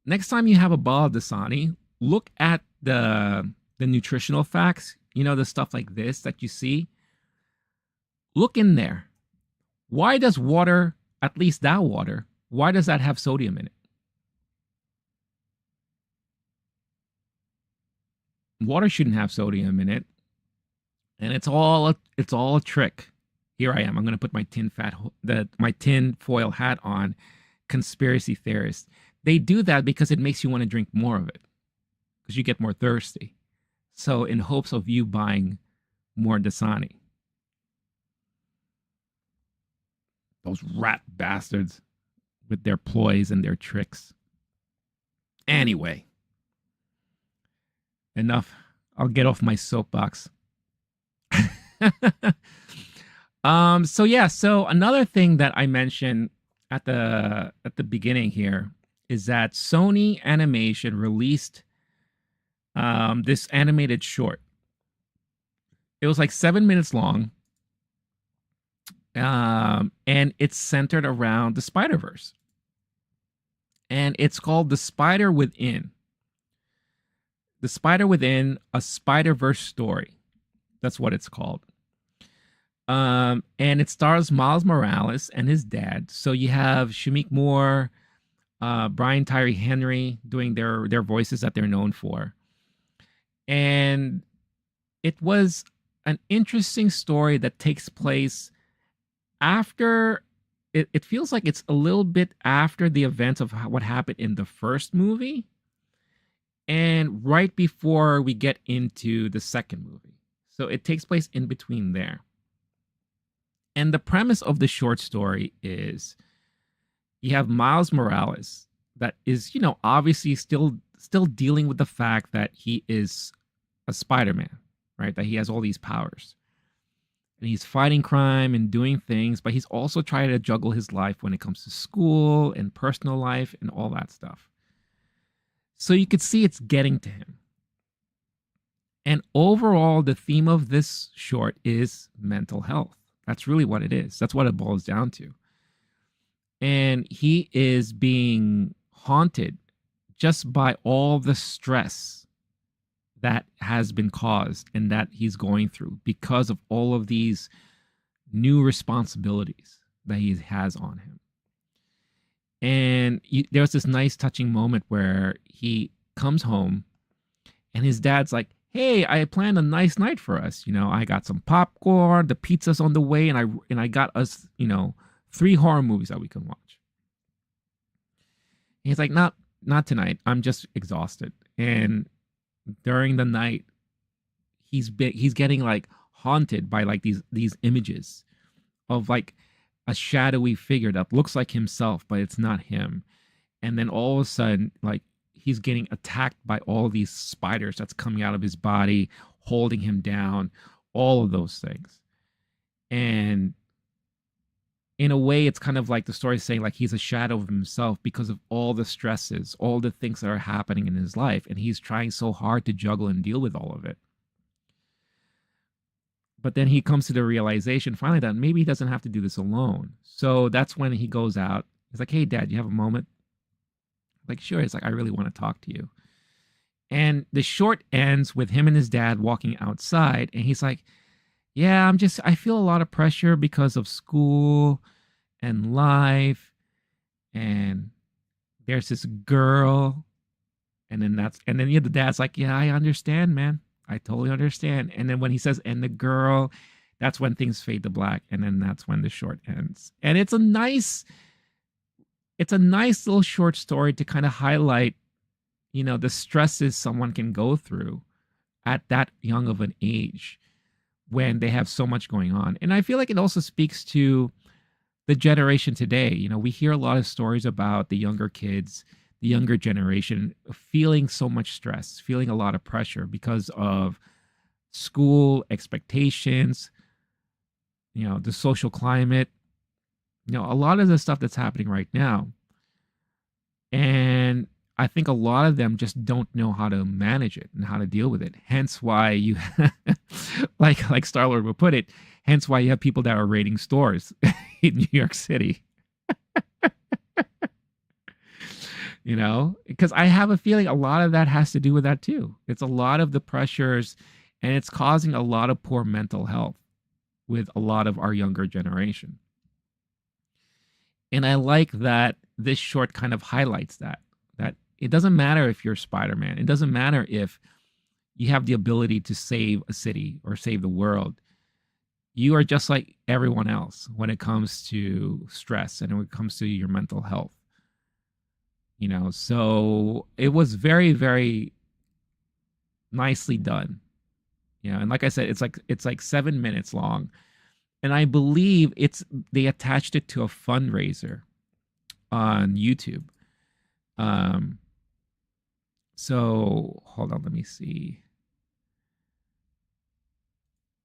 A: Next time you have a bottle of Dasani, look at the nutritional facts, the stuff like this that you see. Look in there. Why does water, at least that water, why does that have sodium in it? Water shouldn't have sodium in it, and it's all a trick. Here I am. I'm going to put my tin foil hat on. Conspiracy theorists. They do that because it makes you want to drink more of it because you get more thirsty. So in hopes of you buying more Dasani. Those rat bastards with their ploys and their tricks. Anyway, enough. I'll get off my soapbox. So another thing that I mentioned at the beginning here is that Sony Animation released this animated short. It was like 7 minutes long. And it's centered around the Spider-Verse. And it's called The Spider Within. The Spider Within, a Spider-Verse story. That's what it's called. And it stars Miles Morales and his dad. So you have Shamik Moore, Brian Tyree Henry doing their voices that they're known for. And it was an interesting story that takes place after it feels like it's a little bit after the events of what happened in the first movie and right before we get into the second movie. So it takes place in between there. And the premise of the short story is you have Miles Morales that is, obviously still dealing with the fact that he is a Spider-Man, right? That he has all these powers. And he's fighting crime and doing things, but he's also trying to juggle his life when it comes to school and personal life and all that stuff. So you could see it's getting to him. And overall, the theme of this short is mental health. That's really what it is. That's what it boils down to. And he is being haunted just by all the stress that has been caused and that he's going through because of all of these new responsibilities that he has on him. And there's this nice touching moment where he comes home and his dad's like, hey, I planned a nice night for us. I got some popcorn, the pizza's on the way, and I got us, 3 horror movies that we can watch. And he's like, not tonight. I'm just exhausted. And during the night, he's getting like haunted by like these images of like a shadowy figure that looks like himself, but it's not him. And then all of a sudden, like he's getting attacked by all these spiders that's coming out of his body, holding him down, all of those things. And in a way, it's kind of like the story saying like he's a shadow of himself because of all the stresses, all the things that are happening in his life. And he's trying so hard to juggle and deal with all of it. But then he comes to the realization finally that maybe he doesn't have to do this alone. So that's when he goes out. He's like, hey, Dad, you have a moment? Like, sure. It's like, I really want to talk to you. And the short ends with him and his dad walking outside. And he's like, yeah, I feel a lot of pressure because of school and life. And there's this girl. And then the dad's like, yeah, I understand, man. I totally understand. And then when he says, and the girl, that's when things fade to black. And then that's when the short ends. And it's a nice little short story to kind of highlight, the stresses someone can go through at that young of an age when they have so much going on. And I feel like it also speaks to the generation today. We hear a lot of stories about the younger kids, the younger generation feeling so much stress, feeling a lot of pressure because of school expectations, the social climate, a lot of the stuff that's happening right now. And I think a lot of them just don't know how to manage it and how to deal with it. Hence why you like Star-Lord would put it, hence why you have people that are raiding stores in New York City. Because I have a feeling a lot of that has to do with that too. It's a lot of the pressures, and it's causing a lot of poor mental health with a lot of our younger generation. And I like that this short kind of highlights that it doesn't matter if you're Spider-Man. It doesn't matter if you have the ability to save a city or save the world. You are just like everyone else when it comes to stress and when it comes to your mental health. So it was very, very nicely done. And like I said, it's like 7 minutes long. And I believe they attached it to a fundraiser on YouTube. So hold on, let me see.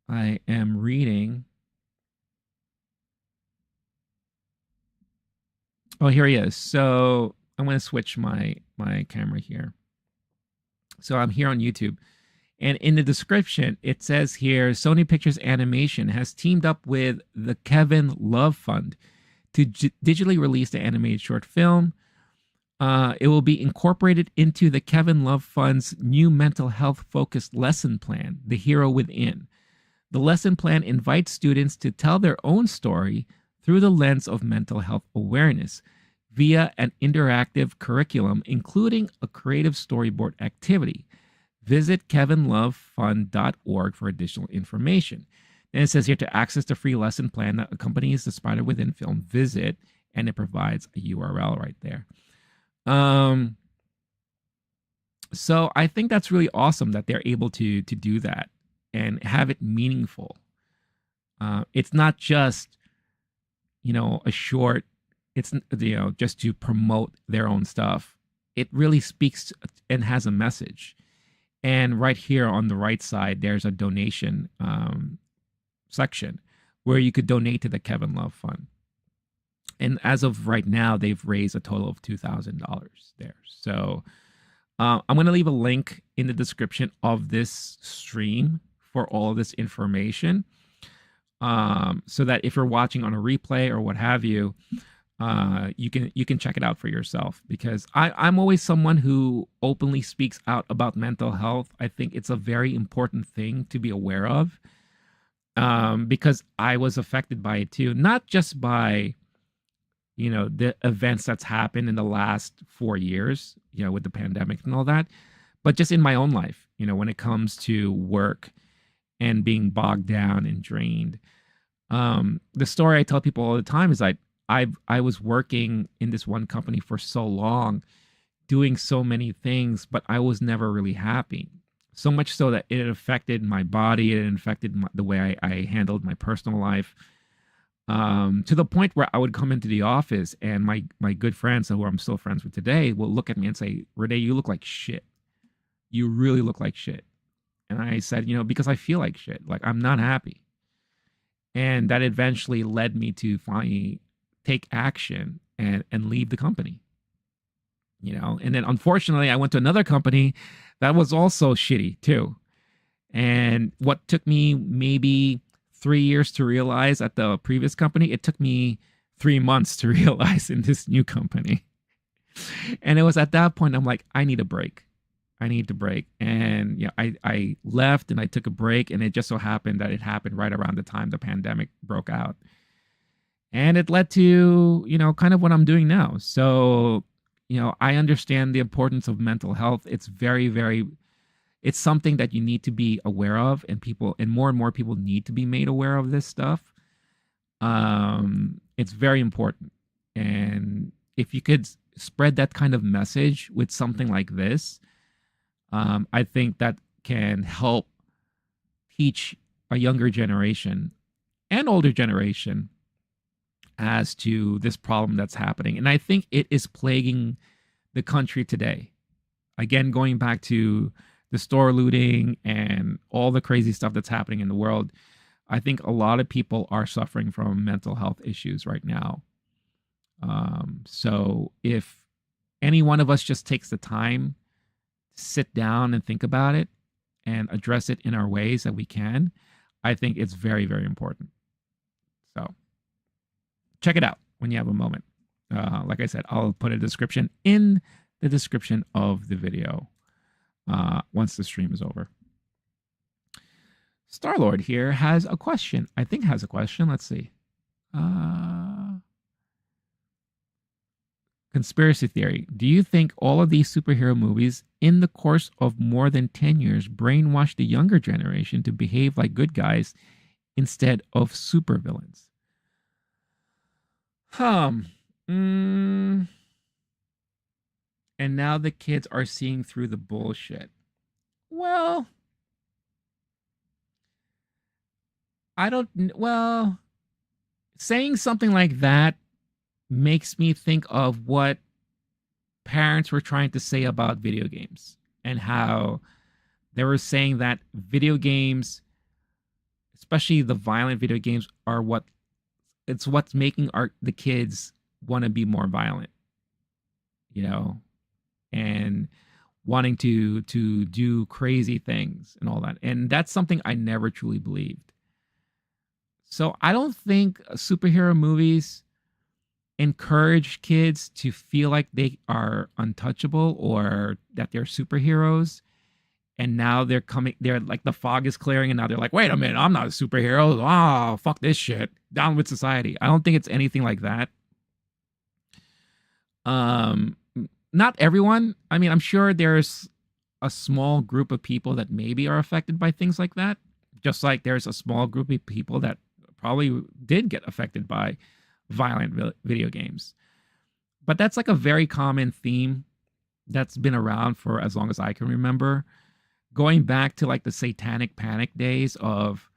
A: I am reading. Oh, here he is. So I'm going to switch my camera here. So I'm here on YouTube. And in the description, it says here, Sony Pictures Animation has teamed up with the Kevin Love Fund to digitally release the animated short film. It will be incorporated into the Kevin Love Fund's new mental health focused lesson plan, The Hero Within. The lesson plan invites students to tell their own story through the lens of mental health awareness via an interactive curriculum, including a creative storyboard activity. Visit kevinlovefund.org for additional information. And it says here to access the free lesson plan that accompanies the Spider Within film, visit, and it provides a URL right there. So I think that's really awesome that they're able to do that and have it meaningful. It's not just, a short, it's, just to promote their own stuff. It really speaks and has a message. And right here on the right side, there's a donation section where you could donate to the Kevin Love Fund. And as of right now, they've raised a total of $2,000 there. So I'm going to leave a link in the description of this stream for all this information, so that if you're watching on a replay or what have you, you can check it out for yourself, because I'm always someone who openly speaks out about mental health. I think it's a very important thing to be aware of, because I was affected by it too, not just by, the events that's happened in the last 4 years, with the pandemic and all that, but just in my own life, when it comes to work and being bogged down and drained. The story I tell people all the time is I was working in this one company for so long, doing so many things, but I was never really happy. So much so that it affected my body, it affected the way I handled my personal life, to the point where I would come into the office and my good friends, who I'm still friends with today, will look at me and say, Renee, you look like shit. You really look like shit. And I said, because I feel like shit. Like, I'm not happy. And that eventually led me to finally take action and leave the company. And then unfortunately I went to another company that was also shitty too. And what took me maybe 3 years to realize at the previous company, it took me 3 months to realize in this new company. And it was at that point I'm like, I need a break. I need to break. And I left and I took a break, and it just so happened that it happened right around the time the pandemic broke out. And it led to, kind of what I'm doing now. So, I understand the importance of mental health. It's very, very, it's something that you need to be aware of, and more people need to be made aware of this stuff. It's very important. And if you could spread that kind of message with something like this, I think that can help teach a younger generation and older generation as to this problem that's happening. And I think it is plaguing the country today. Again, going back to the store looting and all the crazy stuff that's happening in the world, I think a lot of people are suffering from mental health issues right now. So if any one of us just takes the time to sit down and think about it and address it in our ways that we can, I think it's very, very important. So check it out when you have a moment. Like I said, I'll put a description in the description of the video once the stream is over. Starlord here has a question. I think has a question. Let's see. Conspiracy theory. Do you think all of these superhero movies in the course of more than 10 years brainwashed the younger generation to behave like good guys instead of supervillains? And now the kids are seeing through the bullshit. Well, saying something like that makes me think of what parents were trying to say about video games and how they were saying that video games, especially the violent video games, are what's making the kids want to be more violent, and wanting to do crazy things and all that. And that's something I never truly believed. So I don't think superhero movies encourage kids to feel like they are untouchable or that they're superheroes. And now they're like the fog is clearing and now they're like, wait a minute, I'm not a superhero. Oh, fuck this shit. Down with society. I don't think it's anything like that. Not everyone. I mean, I'm sure there's a small group of people that maybe are affected by things like that. Just like there's a small group of people that probably did get affected by violent video games. But that's like a very common theme that's been around for as long as I can remember. Going back to like the satanic panic days of,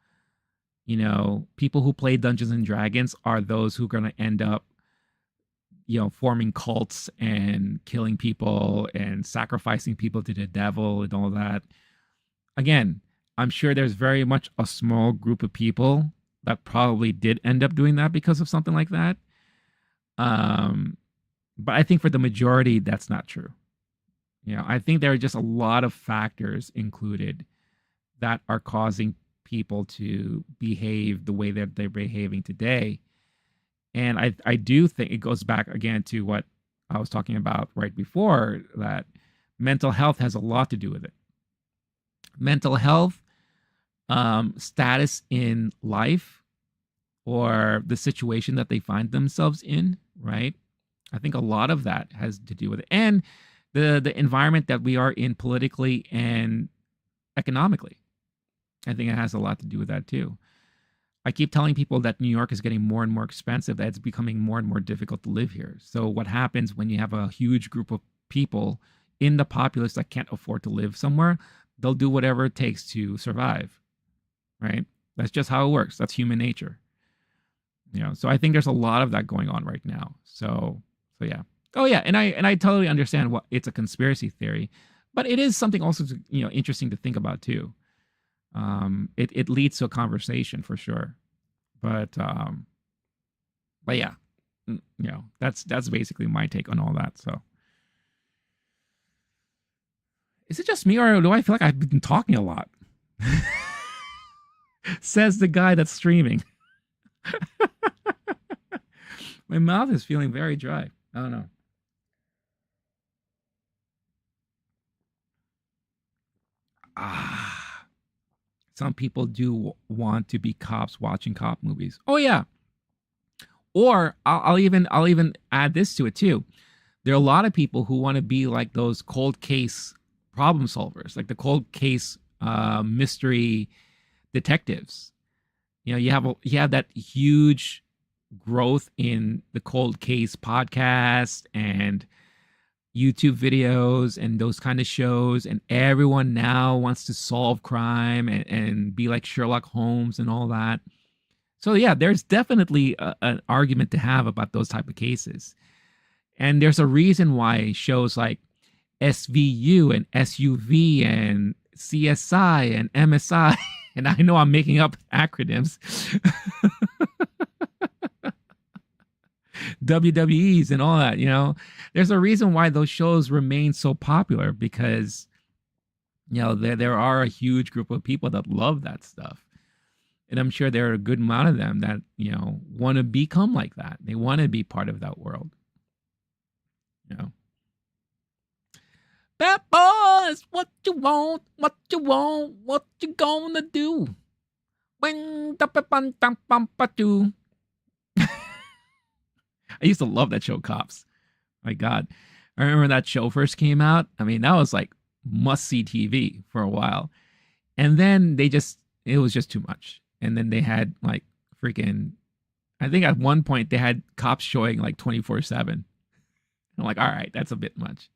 A: people who play Dungeons and Dragons are those who are going to end up, forming cults and killing people and sacrificing people to the devil and all that. Again, I'm sure there's very much a small group of people that probably did end up doing that because of something like that. But I think for the majority, that's not true. I think there are just a lot of factors included that are causing people to behave the way that they're behaving today. And I do think it goes back again to what I was talking about right before, that mental health has a lot to do with it. Mental health, status in life, or the situation that they find themselves in, right? I think a lot of that has to do with it. And the environment that we are in politically and economically. I think it has a lot to do with that too. I keep telling people that New York is getting more and more expensive, that it's becoming more and more difficult to live here. So what happens when you have a huge group of people in the populace that can't afford to live somewhere? They'll do whatever it takes to survive, right? That's just how it works. That's human nature. So I think there's a lot of that going on right now. So yeah. Oh yeah, and I totally understand what it's a conspiracy theory, but it is something also to, interesting to think about too. It leads to a conversation for sure, but yeah, that's basically my take on all that. So, is it just me, or do I feel like I've been talking a lot? Says the guy that's streaming. My mouth is feeling very dry. I don't know. Some people do want to be cops watching cop movies. Oh yeah. Or I'll even add this to it too. There are a lot of people who want to be like those cold case problem solvers, like the cold case mystery detectives. You have that huge growth in the cold case podcast and YouTube videos and those kind of shows, and everyone now wants to solve crime and be like Sherlock Holmes and all that. So yeah, there's definitely an argument to have about those type of cases. And there's a reason why shows like SVU and SUV and CSI and MSI, and I know I'm making up acronyms, WWEs and all that, there's a reason why those shows remain so popular because, there are a huge group of people that love that stuff. And I'm sure there are a good amount of them that, want to become like that. They want to be part of that world. You know. Bad boys, what you want, what you gonna do? When I used to love that show, Cops. My God. I remember when that show first came out. I mean, that was like must-see TV for a while. And then it was just too much. And then they had like freaking, I think at one point they had cops showing like 24/7. I'm like, all right, that's a bit much.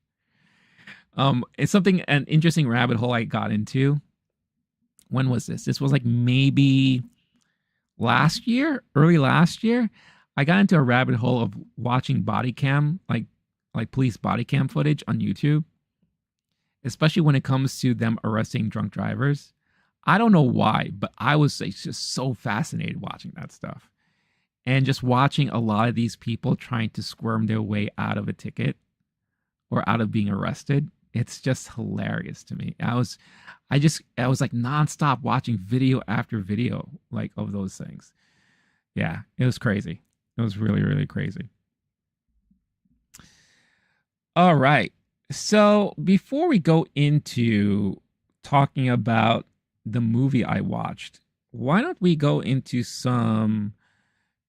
A: It's an interesting rabbit hole I got into. When was this? This was like maybe early last year. I got into a rabbit hole of watching body cam, like police body cam footage on YouTube, especially when it comes to them arresting drunk drivers. I don't know why, but I was like, just so fascinated watching that stuff. And just watching a lot of these people trying to squirm their way out of a ticket or out of being arrested. It's just hilarious to me. I was like nonstop watching video after video, like of those things. Yeah, it was crazy. It was really, really crazy. All right. So before we go into talking about the movie I watched, why don't we go into some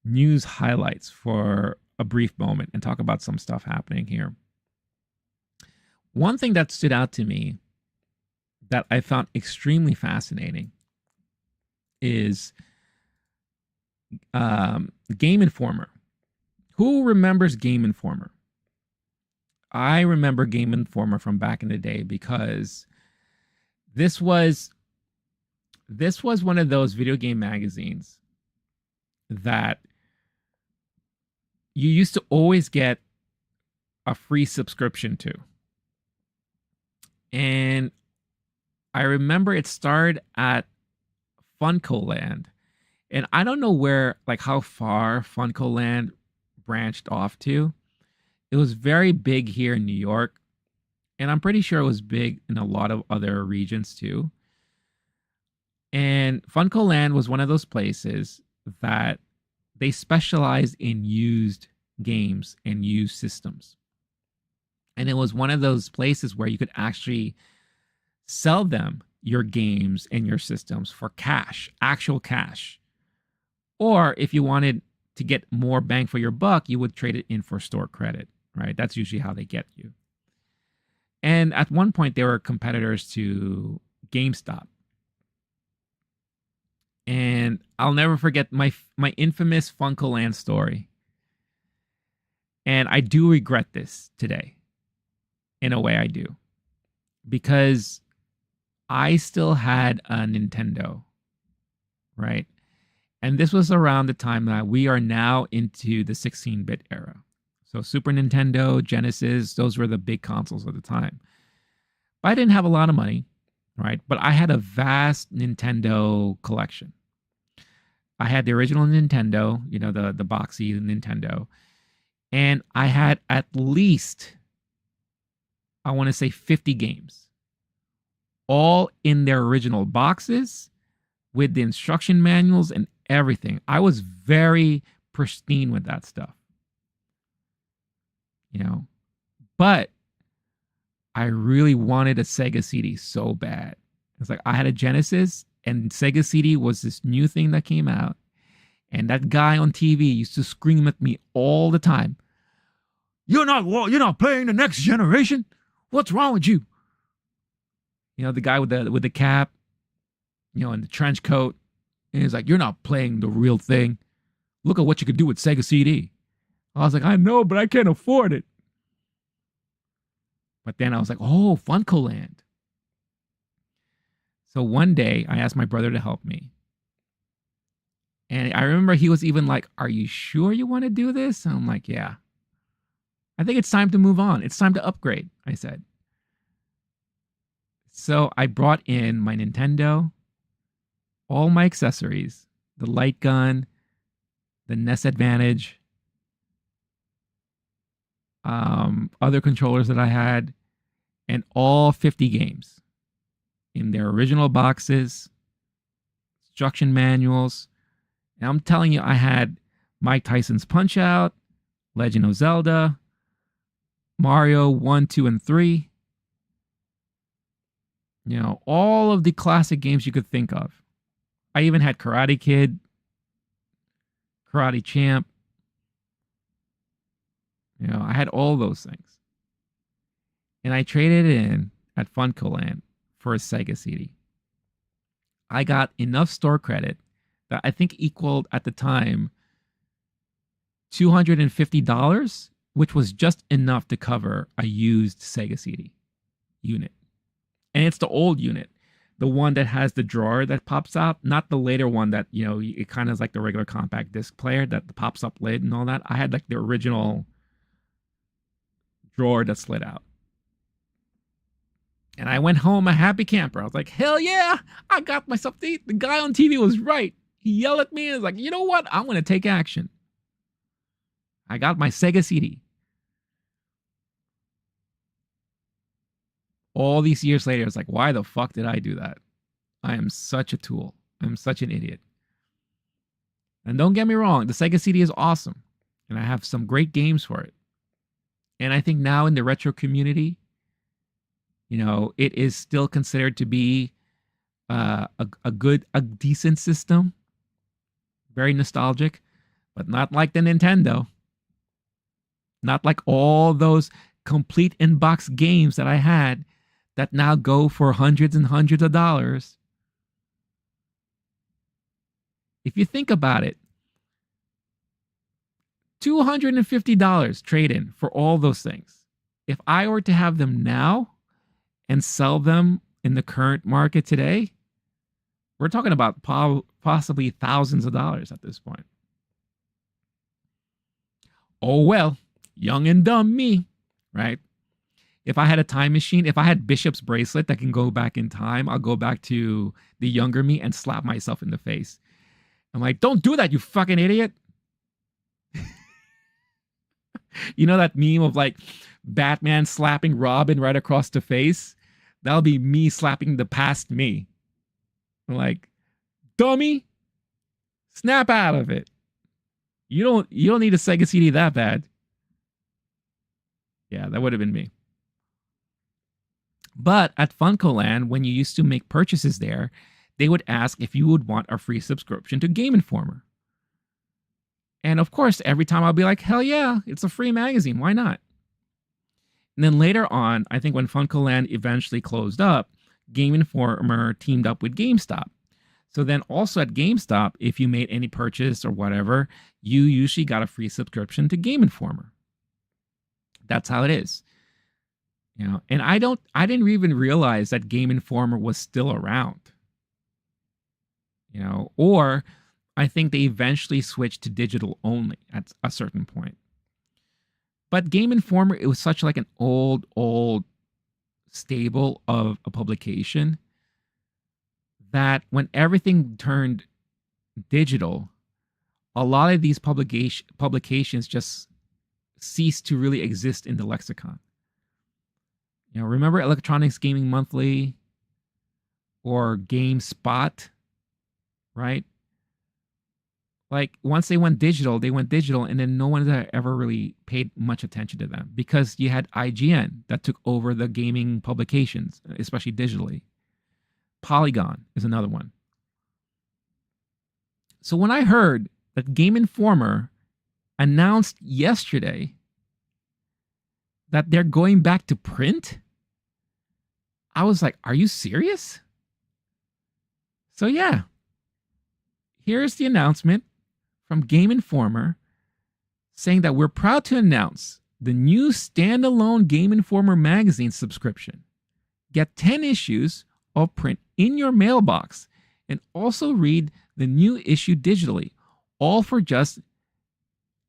A: news highlights for a brief moment and talk about some stuff happening here. One thing that stood out to me that I found extremely fascinating is Game Informer. Who remembers Game Informer? I remember Game Informer from back in the day because this was one of those video game magazines that you used to always get a free subscription to. And I remember it started at FuncoLand. And I don't know how far FuncoLand branched off to. It was very big here in New York. And I'm pretty sure it was big in a lot of other regions too. And FuncoLand was one of those places that they specialized in used games and used systems. And it was one of those places where you could actually sell them your games and your systems for cash, actual cash. Or if you wanted to get more bang for your buck, you would trade it in for store credit, right? That's usually how they get you. And at one point, they were competitors to GameStop. And I'll never forget my infamous FuncoLand story. And I do regret this today. In a way, I do. Because I still had a Nintendo, right? And this was around the time that we are now into the 16-bit era. So Super Nintendo, Genesis, those were the big consoles at the time. But I didn't have a lot of money, right? But I had a vast Nintendo collection. I had the original Nintendo, the boxy Nintendo. And I had at least, I want to say 50 games. All in their original boxes with the instruction manuals and everything. I was very pristine with that stuff. But I really wanted a Sega CD so bad. It's like I had a Genesis and Sega CD was this new thing that came out. And that guy on TV used to scream at me all the time. You're not playing the next generation? What's wrong with you? The guy with the cap, and the trench coat. And he's like, you're not playing the real thing. Look at what you could do with Sega CD. I was like, I know, but I can't afford it. But then I was like, oh, FuncoLand. So one day I asked my brother to help me. And I remember he was even like, "Are you sure you want to do this?" And I'm like, "Yeah. I think it's time to move on. It's time to upgrade," I said. So I brought in my Nintendo, all my accessories, the light gun, the NES Advantage, other controllers that I had, and all 50 games in their original boxes, instruction manuals. And I'm telling you, I had Mike Tyson's Punch Out, Legend of Zelda, Mario 1, 2, and 3. You know, all of the classic games you could think of. I even had Karate Kid, Karate Champ. You know, I had all those things. And I traded it in at FuncoLand for a Sega CD. I got enough store credit that I think equaled at the time $250, which was just enough to cover a used Sega CD unit. And it's the old unit, the one that has the drawer that pops out, not the later one that, you know, it kind of is like the regular compact disc player that pops up lid and all that. I had like the original drawer that slid out. And I went home a happy camper. I was like, hell yeah, I got myself the guy on TV was right. He yelled at me and was like, you know what? I'm going to take action. I got my Sega CD. All these years later, it's like, why the fuck did I do that? I am such a tool. I'm such an idiot. And don't get me wrong, the Sega CD is awesome. And I have some great games for it. And I think now in the retro community, you know, it is still considered to be a decent system. Very nostalgic, but not like the Nintendo. Not like all those complete in-box games that I had that now go for hundreds and hundreds of dollars. If you think about it, $250 trade-in for all those things. If I were to have them now and sell them in the current market today, we're talking about possibly thousands of dollars at this point. Oh, well, young and dumb me, right? If I had a time machine, if I had Bishop's bracelet that can go back in time, I'll go back to the younger me and slap myself in the face. I'm like, don't do that, you fucking idiot. You know that meme of like Batman slapping Robin right across the face? That'll be me slapping the past me. I'm like, dummy, snap out of it. You don't need a Sega CD that bad. Yeah, that would have been me. But at FuncoLand, when you used to make purchases there, they would ask if you would want a free subscription to Game Informer. And of course, every time I'll be like, hell yeah, it's a free magazine. Why not? And then later on, I think when FuncoLand eventually closed up, Game Informer teamed up with GameStop. So then also at GameStop, if you made any purchase or whatever, you usually got a free subscription to Game Informer. That's how it is. You know, and I didn't even realize that Game Informer was still around. You know, or I think they eventually switched to digital only at a certain point. But Game Informer, it was such like an old stable of a publication that when everything turned digital, a lot of these publications just ceased to really exist in the lexicon. You know, remember Electronics Gaming Monthly or GameSpot, right? Like once they went digital, and then no one ever really paid much attention to them because you had IGN that took over the gaming publications, especially digitally. Polygon is another one. So when I heard that Game Informer announced yesterday that they're going back to print, I was like, are you serious? So yeah, here's the announcement from Game Informer saying that we're proud to announce the new standalone Game Informer magazine subscription. Get 10 issues of print in your mailbox and also read the new issue digitally, all for just,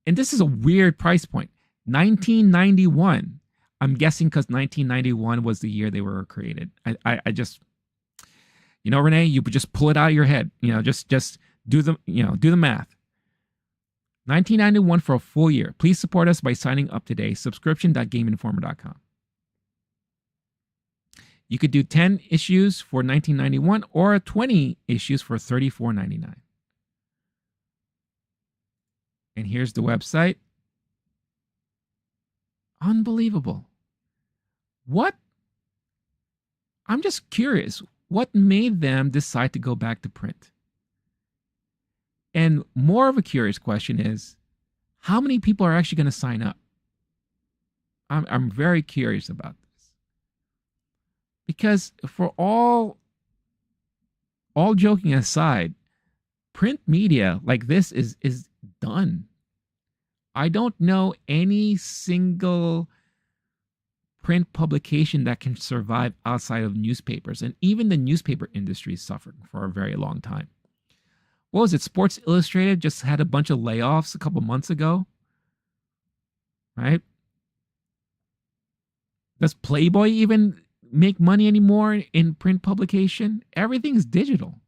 A: and this is a weird price point, $19.91. I'm guessing because 1991 was the year they were created. I just, Renee, you just pull it out of your head. Just do the math. 1991 for a full year. Please support us by signing up today. Subscription.gameinformer.com. You could do 10 issues for $19.91 or 20 issues for $34.99. And here's the website. Unbelievable. I'm just curious, what made them decide to go back to print? And more of a curious question is, how many people are actually going to sign up? I'm very curious about this. Because for all joking aside, print media like this is done. I don't know any single print publication that can survive outside of newspapers. And even the newspaper industry suffered for a very long time. What was it? Sports Illustrated just had a bunch of layoffs a couple months ago. Right? Does Playboy even make money anymore in print publication? Everything's digital.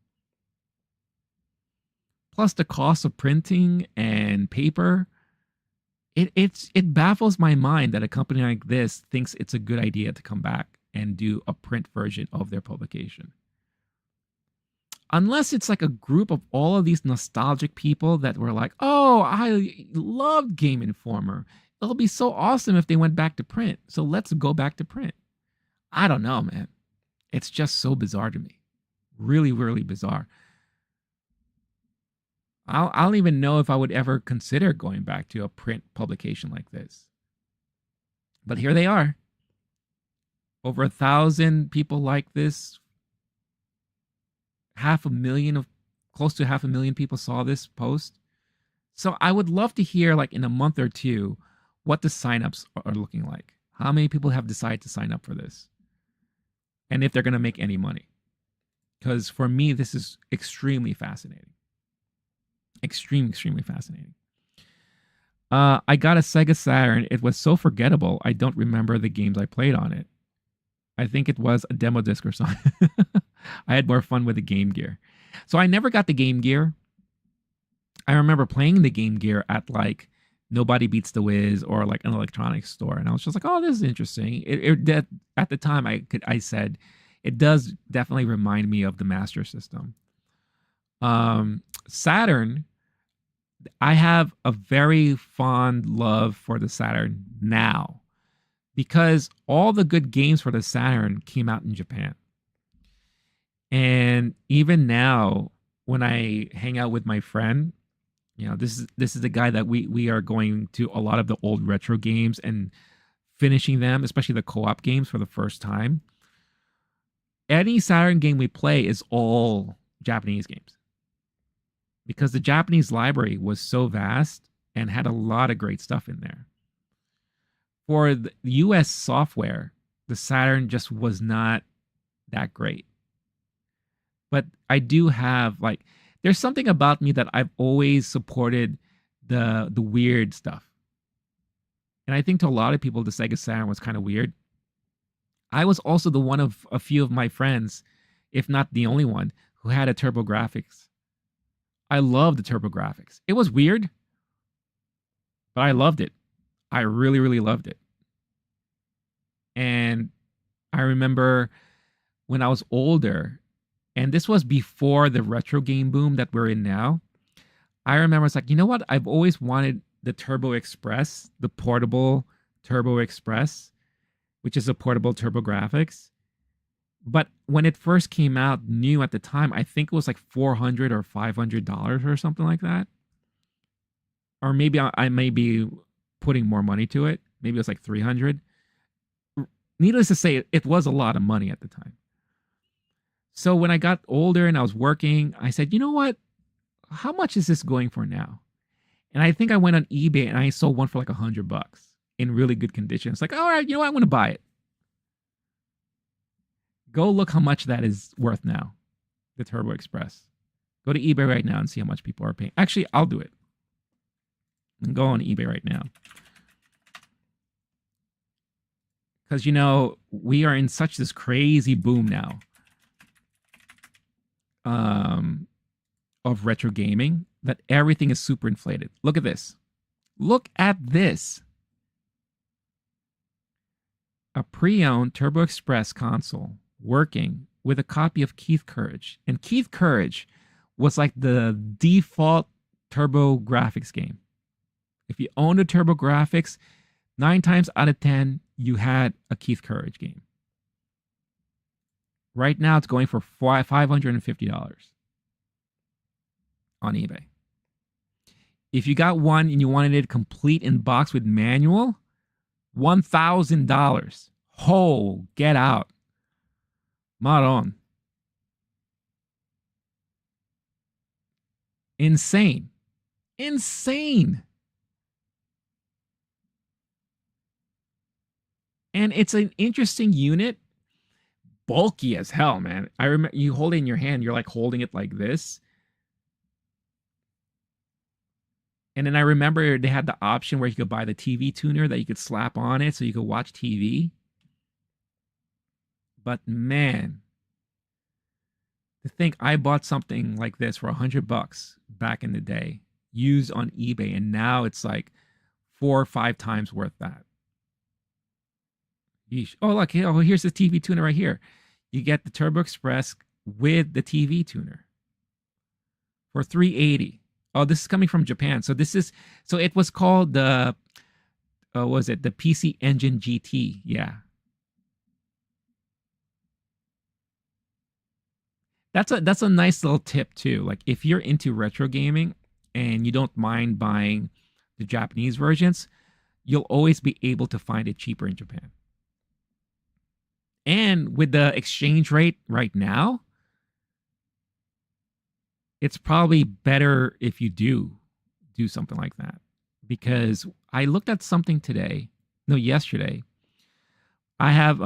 A: Plus the cost of printing and paper. It baffles my mind that a company like this thinks it's a good idea to come back and do a print version of their publication. Unless it's like a group of all of these nostalgic people that were like, oh, I loved Game Informer. It'll be so awesome if they went back to print. So let's go back to print. I don't know, man. It's just so bizarre to me. Really, really bizarre. I don't even know if I would ever consider going back to a print publication like this. But here they are. Over 1,000 people like this. Close to 500,000 people saw this post. So I would love to hear, like in a month or two, what the signups are looking like. How many people have decided to sign up for this? And if they're going to make any money. Because for me, this is extremely fascinating. Extremely fascinating. I got a Sega Saturn. It was so forgettable. I don't remember the games I played on it. I think it was a demo disc or something. I had more fun with the Game Gear. So I never got the Game Gear. I remember playing the Game Gear at like Nobody Beats the Wiz or like an electronics store. And I was just like, oh, this is interesting. At the time I said, it does definitely remind me of the Master System. Saturn, I have a very fond love for the Saturn now because all the good games for the Saturn came out in Japan. And even now, when I hang out with my friend, this is the guy that we are going to a lot of the old retro games and finishing them, especially the co-op games for the first time. Any Saturn game we play is all Japanese games. Because the Japanese library was so vast and had a lot of great stuff in there. For the US software, the Saturn just was not that great. But I do have, there's something about me that I've always supported the weird stuff. And I think to a lot of people, the Sega Saturn was kind of weird. I was also the one of a few of my friends, if not the only one, who had a TurboGrafx. I loved the TurboGrafx. It was weird, but I loved it. I really, really loved it. And I remember when I was older, and this was before the retro game boom that we're in now, I remember it's like, you know what? I've always wanted the Turbo Express, the portable Turbo Express, which is a portable TurboGrafx. But when it first came out new at the time, I think it was like $400 or $500 or something like that. Or maybe I may be putting more money to it. Maybe it was like $300. Needless to say, it was a lot of money at the time. So when I got older and I was working, I said, you know what? How much is this going for now? And I think I went on eBay and I sold one for like $100 in really good condition. It's like, all right, you know what? I'm going to buy it. Go look how much that is worth now, the Turbo Express. Go to eBay right now and see how much people are paying. Actually, I'll do it. And go on eBay right now. Because, we are in such this crazy boom now of retro gaming that everything is super inflated. Look at this. Look at this. A pre-owned Turbo Express console working with a copy of Keith Courage. And Keith Courage was like the default Turbo Graphics game. If you owned a Turbo Graphics, 9 times out of 10, you had a Keith Courage game. Right now, it's going for $550 on eBay. If you got one and you wanted it complete in box with manual, $1,000. Oh, get out. Maron. Insane. Insane. And it's an interesting unit. Bulky as hell, man. I remember you hold it in your hand. You're like holding it like this. And then I remember they had the option where you could buy the TV tuner that you could slap on it so you could watch TV. But man, to think I bought something like this for $100 back in the day, used on eBay, and now it's like 4 or 5 times worth that. Yeesh. Oh, look, here's the TV tuner right here. You get the Turbo Express with the TV tuner for $380. Oh, this is coming from Japan. So it was called the, was it the PC Engine GT? Yeah. That's a nice little tip too. Like if you're into retro gaming and you don't mind buying the Japanese versions, you'll always be able to find it cheaper in Japan. And with the exchange rate right now, it's probably better if you do something like that. Because I looked at something yesterday. I have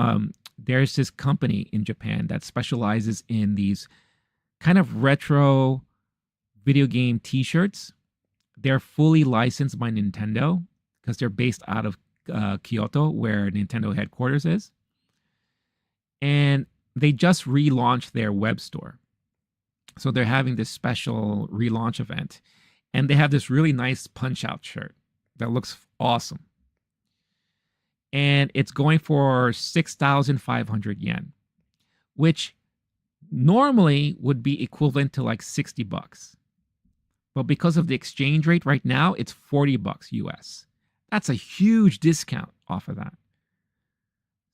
A: there's this company in Japan that specializes in these kind of retro video game t-shirts. They're fully licensed by Nintendo because they're based out of Kyoto, where Nintendo headquarters is. And they just relaunched their web store. So they're having this special relaunch event. And they have this really nice punch-out shirt that looks awesome. And it's going for 6,500 yen, which normally would be equivalent to like $60. But because of the exchange rate right now, it's $40 US. That's a huge discount off of that.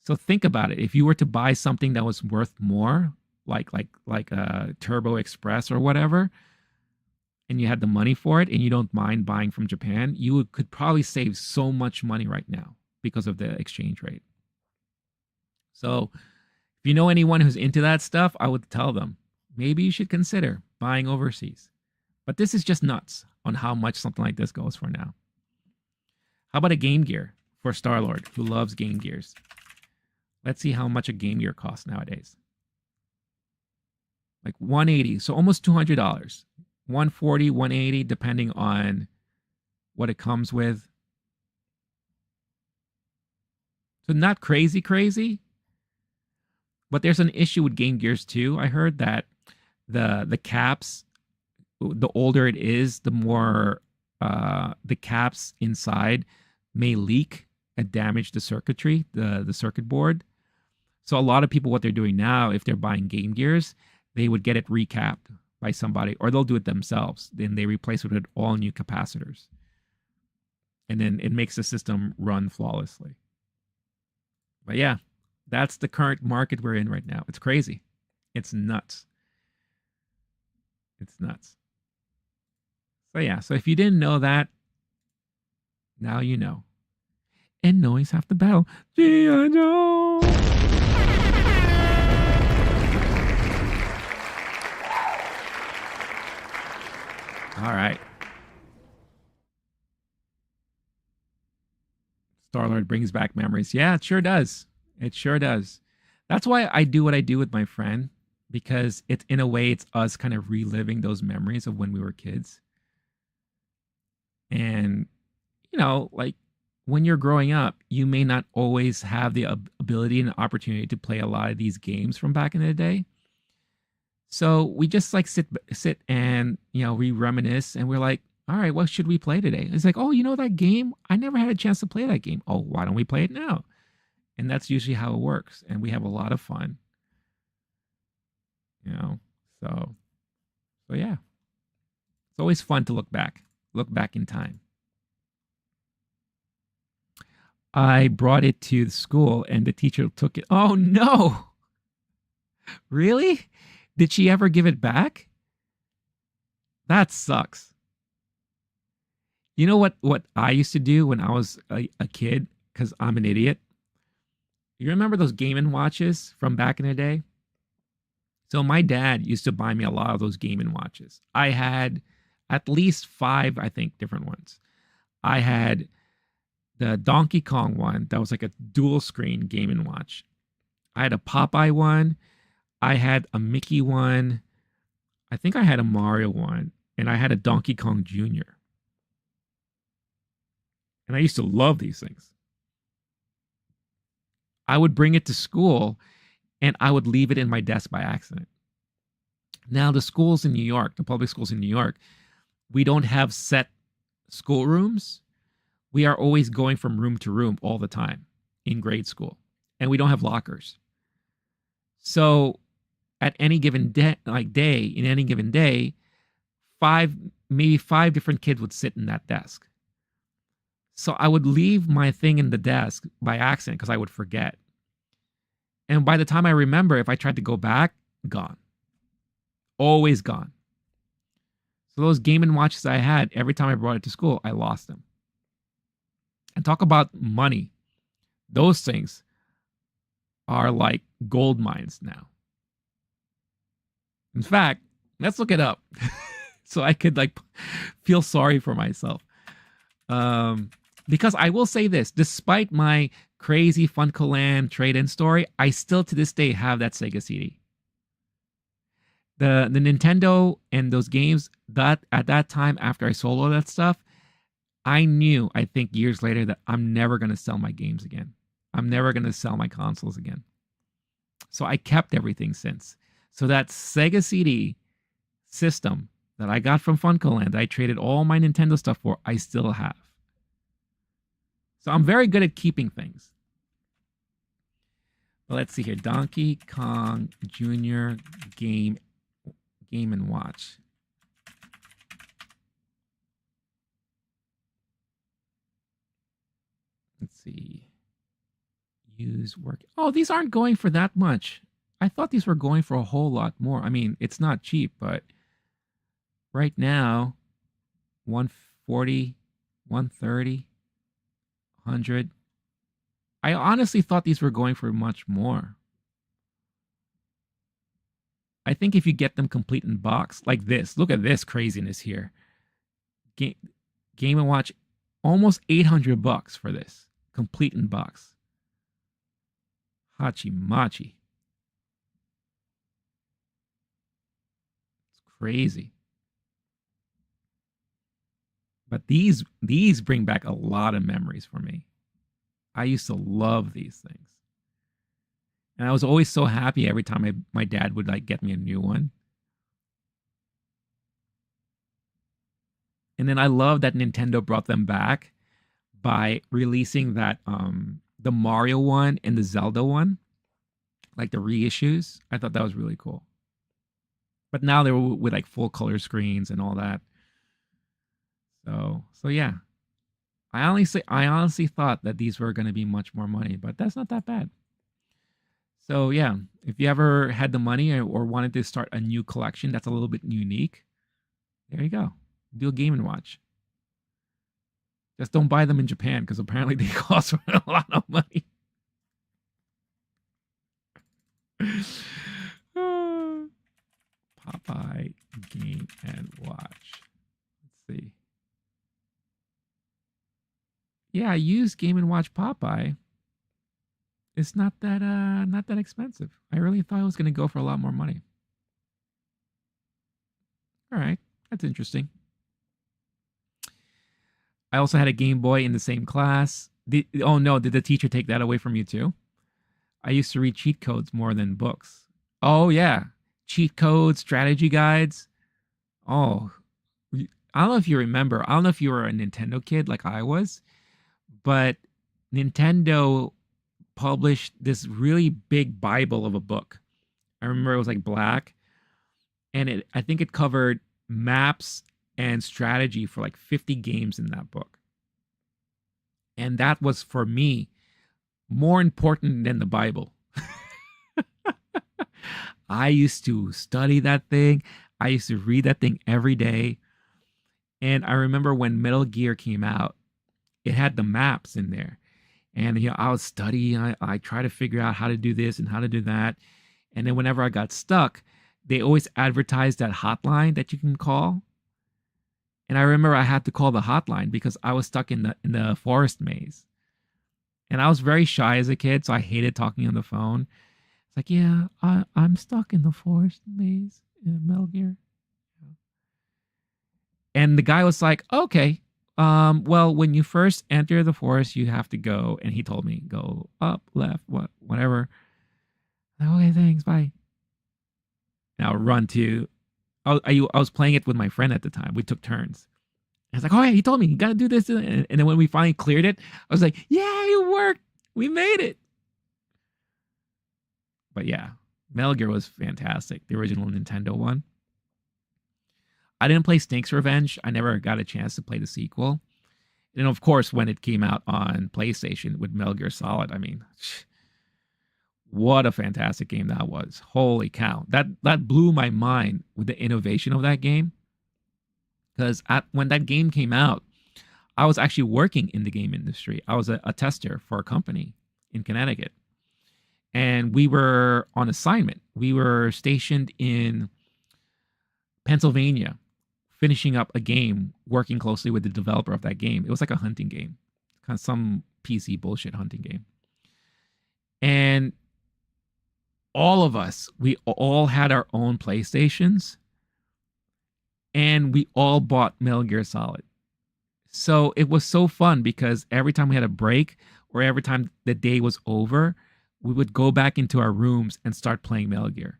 A: So think about it. If you were to buy something that was worth more, like a Turbo Express or whatever, and you had the money for it and you don't mind buying from Japan, you could probably save so much money right now because of the exchange rate. So if you know anyone who's into that stuff, I would tell them, maybe you should consider buying overseas. But this is just nuts on how much something like this goes for now. How about a Game Gear for Star-Lord, who loves Game Gears? Let's see how much a Game Gear costs nowadays. Like $180, so almost $200. $140, $180, depending on what it comes with. So not crazy, but there's an issue with Game Gears too. I heard that the caps, the older it is, the more the caps inside may leak and damage the circuitry, the circuit board. So a lot of people, what they're doing now, if they're buying Game Gears, they would get it recapped by somebody, or they'll do it themselves. Then they replace it with all new capacitors. And then it makes the system run flawlessly. But yeah, that's the current market we're in right now. It's crazy. It's nuts. It's nuts. So yeah, so if you didn't know that, now you know. And knowing's half the battle. G.I. Joe! All right. Star-Lord brings back memories. Yeah, it sure does. It sure does. That's why I do what I do with my friend, because it's in a way it's us kind of reliving those memories of when we were kids. And like when you're growing up, you may not always have the ability and opportunity to play a lot of these games from back in the day. So we just like sit and we reminisce, and we're like, all right, what should we play today? It's like, oh, that game? I never had a chance to play that game. Oh, why don't we play it now? And that's usually how it works. And we have a lot of fun, you know. So yeah. It's always fun to look back in time. I brought it to the school and the teacher took it. Oh no. Really? Did she ever give it back? That sucks. You know what I used to do when I was a kid, because I'm an idiot? You remember those Game and Watches from back in the day? So my dad used to buy me a lot of those Game and Watches. I had at least 5, I think, different ones. I had the Donkey Kong one that was like a dual screen Game and Watch. I had a Popeye one. I had a Mickey one. I think I had a Mario one. And I had a Donkey Kong Jr. And I used to love these things. I would bring it to school and I would leave it in my desk by accident. Now, the schools in New York, the public schools in New York, we don't have set schoolrooms. We are always going from room to room all the time in grade school. And we don't have lockers. So at any given day, in any given day, maybe five different kids would sit in that desk. So I would leave my thing in the desk by accident because I would forget. And by the time I remember, if I tried to go back, gone. Always gone. So those Game and Watches I had, every time I brought it to school, I lost them. And talk about money. Those things are like gold mines now. In fact, let's look it up so I could like feel sorry for myself. Because I will say this, despite my crazy Funcoland trade-in story, I still to this day have that Sega CD. The Nintendo and those games, that at that time after I sold all that stuff, I knew, I think years later, that I'm never going to sell my games again. I'm never going to sell my consoles again. So I kept everything since. So that Sega CD system that I got from Funcoland, I traded all my Nintendo stuff for, I still have. So I'm very good at keeping things. But let's see here. Donkey Kong Jr. Game and Watch. Let's see. Use work. Oh, these aren't going for that much. I thought these were going for a whole lot more. I mean, it's not cheap, but right now, 140, 130, 100. I honestly thought these were going for much more. I think if you get them complete in box, like this, look at this craziness here. Game & Watch, almost $800 for this, complete in box. Hachi Machi. It's crazy. But these bring back a lot of memories for me. I used to love these things. And I was always so happy every time my dad would like get me a new one. And then I love that Nintendo brought them back by releasing that the Mario one and the Zelda one, like the reissues. I thought that was really cool. But now they were with like full color screens and all that. So yeah. I honestly thought that these were going to be much more money, but that's not that bad. So yeah, if you ever had the money or wanted to start a new collection that's a little bit unique, there you go. Do a Game and Watch. Just don't buy them in Japan because apparently they cost a lot of money. Popeye Game and Watch. Let's see. Yeah, I used Game and Watch Popeye. It's not that expensive. I really thought it was going to go for a lot more money. All right. That's interesting. I also had a Game Boy in the same class. Oh no, did the teacher take that away from you too? I used to read cheat codes more than books. Oh yeah, cheat codes, strategy guides. Oh, I don't know if you remember. I don't know if you were a Nintendo kid like I was, but Nintendo published this really big Bible of a book. I remember it was like black, and I think it covered maps and strategy for like 50 games in that book. And that was for me more important than the Bible. I used to study that thing. I used to read that thing every day. And I remember when Metal Gear came out, it had the maps in there. And I would study, I try to figure out how to do this and how to do that. And then whenever I got stuck, they always advertised that hotline that you can call. And I remember I had to call the hotline because I was stuck in the forest maze. And I was very shy as a kid, so I hated talking on the phone. It's like, yeah, I'm stuck in the forest maze in Metal Gear. And the guy was like, okay, well, when you first enter the forest, you have to go. And he told me, go up, left, whatever. Like, okay, thanks, bye. And I'll run to. I was playing it with my friend at the time. We took turns. And it's like, oh yeah, he told me you got to do this. And then when we finally cleared it, I was like, yeah, it worked. We made it. But yeah, Metal Gear was fantastic. The original Nintendo one. I didn't play Snake's Revenge. I never got a chance to play the sequel. And of course, when it came out on PlayStation with Metal Gear Solid, I mean, what a fantastic game that was. Holy cow. That blew my mind with the innovation of that game. Because when that game came out, I was actually working in the game industry. I was a tester for a company in Connecticut. And we were on assignment. We were stationed in Pennsylvania, finishing up a game, working closely with the developer of that game. It was like a hunting game, kind of some PC bullshit hunting game. And all of us, we all had our own PlayStations, and we all bought Metal Gear Solid. So it was so fun because every time we had a break or every time the day was over, we would go back into our rooms and start playing Metal Gear.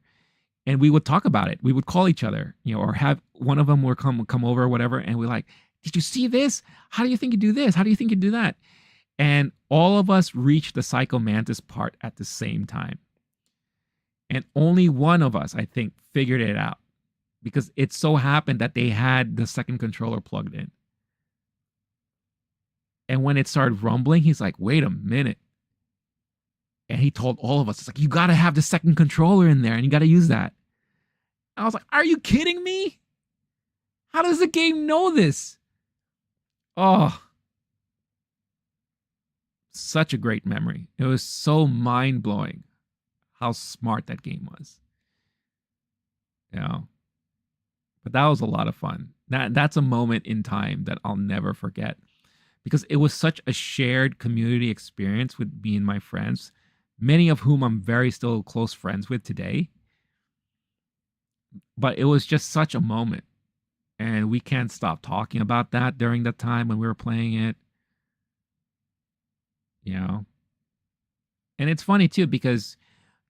A: And we would talk about it. We would call each other, or have one of them would come over or whatever, and we're like, "Did you see this? How do you think you do this? How do you think you do that?" And all of us reached the Psycho Mantis part at the same time. And only one of us, I think, figured it out because it so happened that they had the second controller plugged in. And when it started rumbling, he's like, "Wait a minute." And he told all of us, it's like, you got to have the second controller in there and you got to use that. I was like, are you kidding me? How does the game know this? Oh, such a great memory. It was so mind blowing how smart that game was. But that was a lot of fun. That's a moment in time that I'll never forget because it was such a shared community experience with me and my friends, many of whom I'm very still close friends with today. But it was just such a moment. And we can't stop talking about that during that time when we were playing it. And it's funny too, because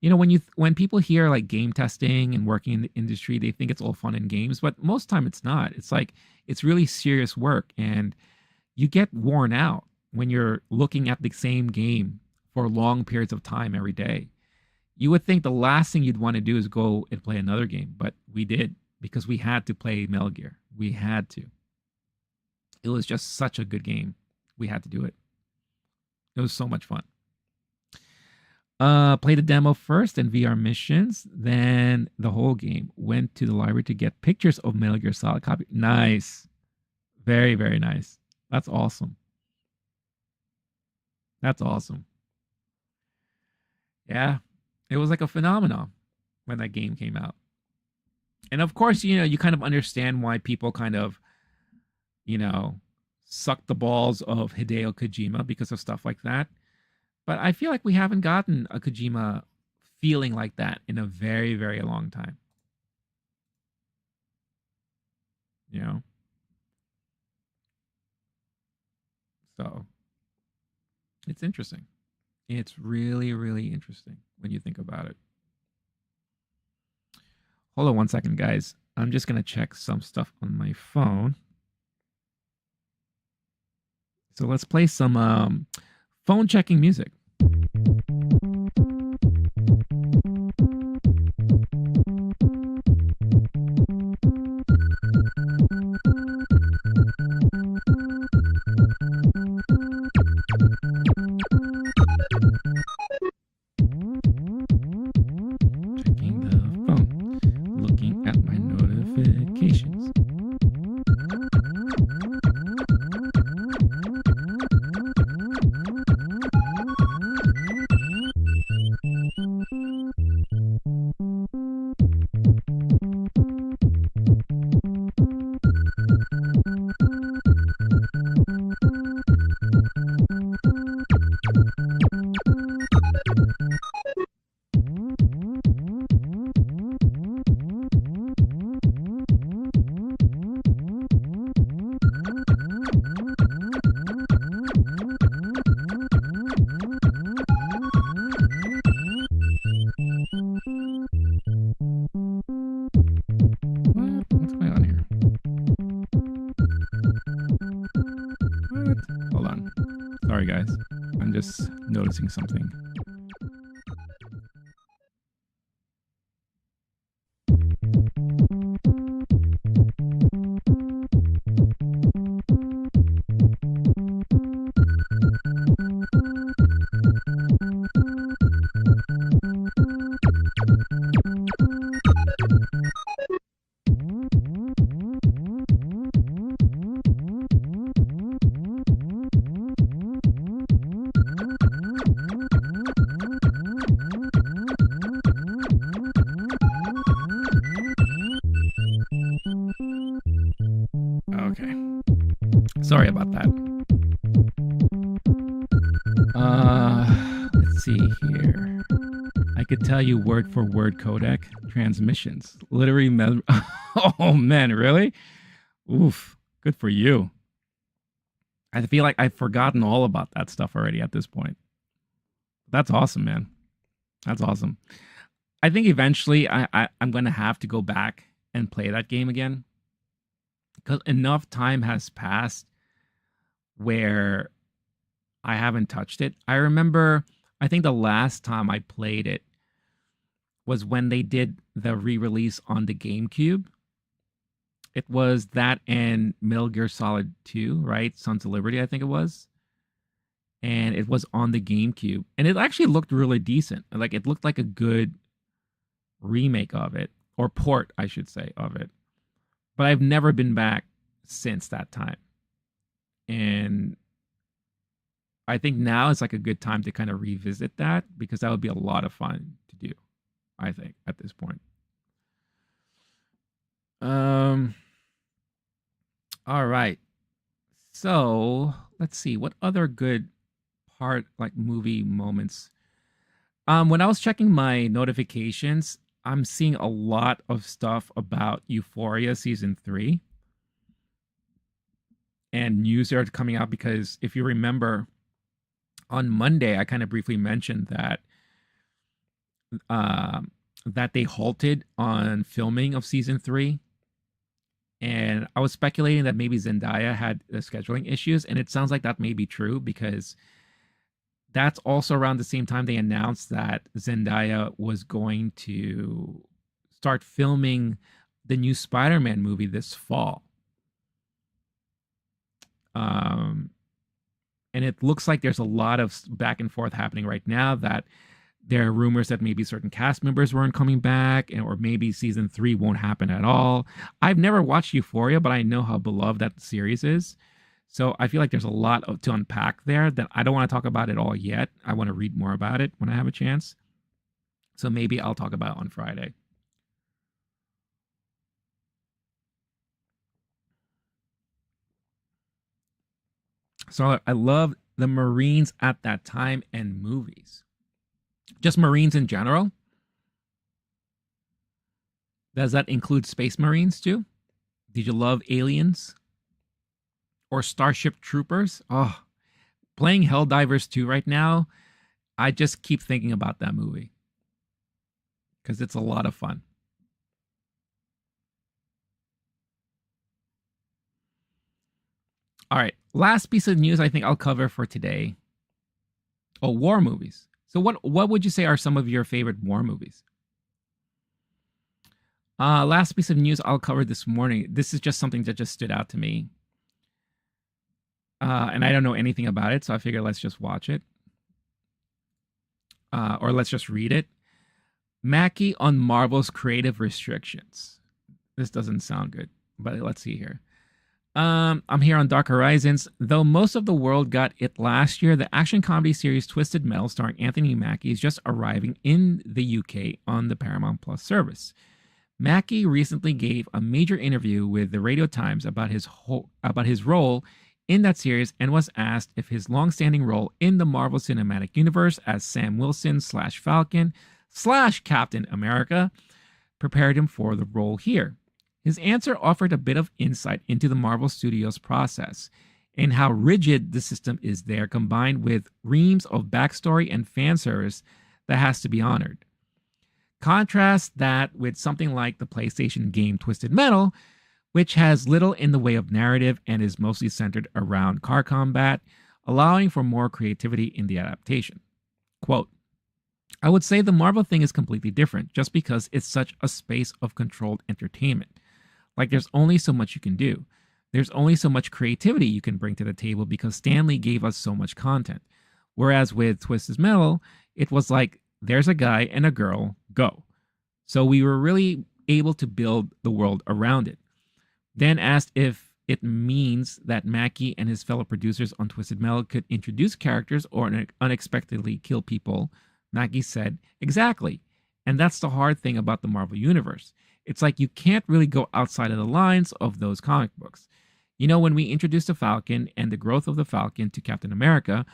A: when people hear like game testing and working in the industry, they think it's all fun and games, but most time it's not. It's like it's really serious work, and you get worn out when you're looking at the same game for long periods of time every day. You would think the last thing you'd want to do is go and play another game, but we did because we had to play Metal Gear. We had to. It was just such a good game. We had to do it. It was so much fun. Played the demo first and VR missions, then the whole game. Went to the library to get pictures of Metal Gear Solid copy. Nice. Very, very nice. That's awesome. That's awesome. Yeah, it was like a phenomenon when that game came out. And of course, you kind of understand why people kind of, you know, suck the balls of Hideo Kojima because of stuff like that. But I feel like we haven't gotten a Kojima feeling like that in a very, very long time. you know? So it's interesting. It's really, really interesting when you think about it. Hold on one second, guys. I'm just going to check some stuff on my phone. So let's play some phone checking music. Checking the phone, looking at my notifications. What's going on here? What? Hold on. Sorry, guys. I'm just noticing something. Okay. Sorry about that. Let's see here. I could tell you word for word codec transmissions. Literally, oh man, really? Oof. Good for you. I feel like I've forgotten all about that stuff already at this point. That's awesome, man. That's awesome. I think eventually I'm going to have to go back and play that game again because enough time has passed where I haven't touched it. I remember, I think the last time I played it was when they did the re-release on the GameCube. It was that and Metal Gear Solid 2, right? Sons of Liberty, I think it was. And it was on the GameCube. And it actually looked really decent. Like it looked like a good remake of it, or port, I should say, of it. But I've never been back since that time. And I think now is like a good time to kind of revisit that because that would be a lot of fun to do, I think, at this point. All right. So let's see what other good part like movie moments. When I was checking my notifications, I'm seeing a lot of stuff about Euphoria season 3 and news are coming out because if you remember on Monday, I kind of briefly mentioned that that they halted on filming of season 3. And I was speculating that maybe Zendaya had scheduling issues, and it sounds like that may be true because that's also around the same time they announced that Zendaya was going to start filming the new Spider-Man movie this fall. And it looks like there's a lot of back and forth happening right now that there are rumors that maybe certain cast members weren't coming back, or maybe season 3 won't happen at all. I've never watched Euphoria, but I know how beloved that series is. So I feel like there's a lot to unpack there that I don't want to talk about it all yet. I want to read more about it when I have a chance. So maybe I'll talk about it on Friday. So I love the Marines at that time and movies. Just Marines in general. Does that include Space Marines too? Did you love Aliens or Starship Troopers? Oh, playing Helldivers 2 right now, I just keep thinking about that movie because it's a lot of fun. All right, last piece of news I think I'll cover for today. Oh, war movies. So what would you say are some of your favorite war movies? Last piece of news I'll cover this morning. This is just something that just stood out to me. And I don't know anything about it, so I figure let's just watch it. Or let's just read it. Mackie on Marvel's creative restrictions. This doesn't sound good, but let's see here. I'm here on Dark Horizons. Though most of the world got it last year, the action comedy series Twisted Metal, starring Anthony Mackie, is just arriving in the UK on the Paramount Plus service. Mackie recently gave a major interview with the Radio Times about his role in that series and was asked if his long-standing role in the Marvel Cinematic Universe as Sam Wilson / Falcon / Captain America prepared him for the role here. His answer offered a bit of insight into the Marvel Studios process and how rigid the system is there, combined with reams of backstory and fan service that has to be honored. Contrast that with something like the PlayStation game Twisted Metal, which has little in the way of narrative and is mostly centered around car combat, allowing for more creativity in the adaptation. Quote, I would say the Marvel thing is completely different just because it's such a space of controlled entertainment. Like there's only so much you can do. There's only so much creativity you can bring to the table because Stan Lee gave us so much content. Whereas with Twisted Metal, it was like, there's a guy and a girl, go. So we were really able to build the world around it. Then asked if it means that Mackie and his fellow producers on Twisted Metal could introduce characters or unexpectedly kill people, Mackie said, exactly. And that's the hard thing about the Marvel Universe. It's like you can't really go outside of the lines of those comic books. You know, when we introduced the Falcon and the growth of the Falcon to Captain America,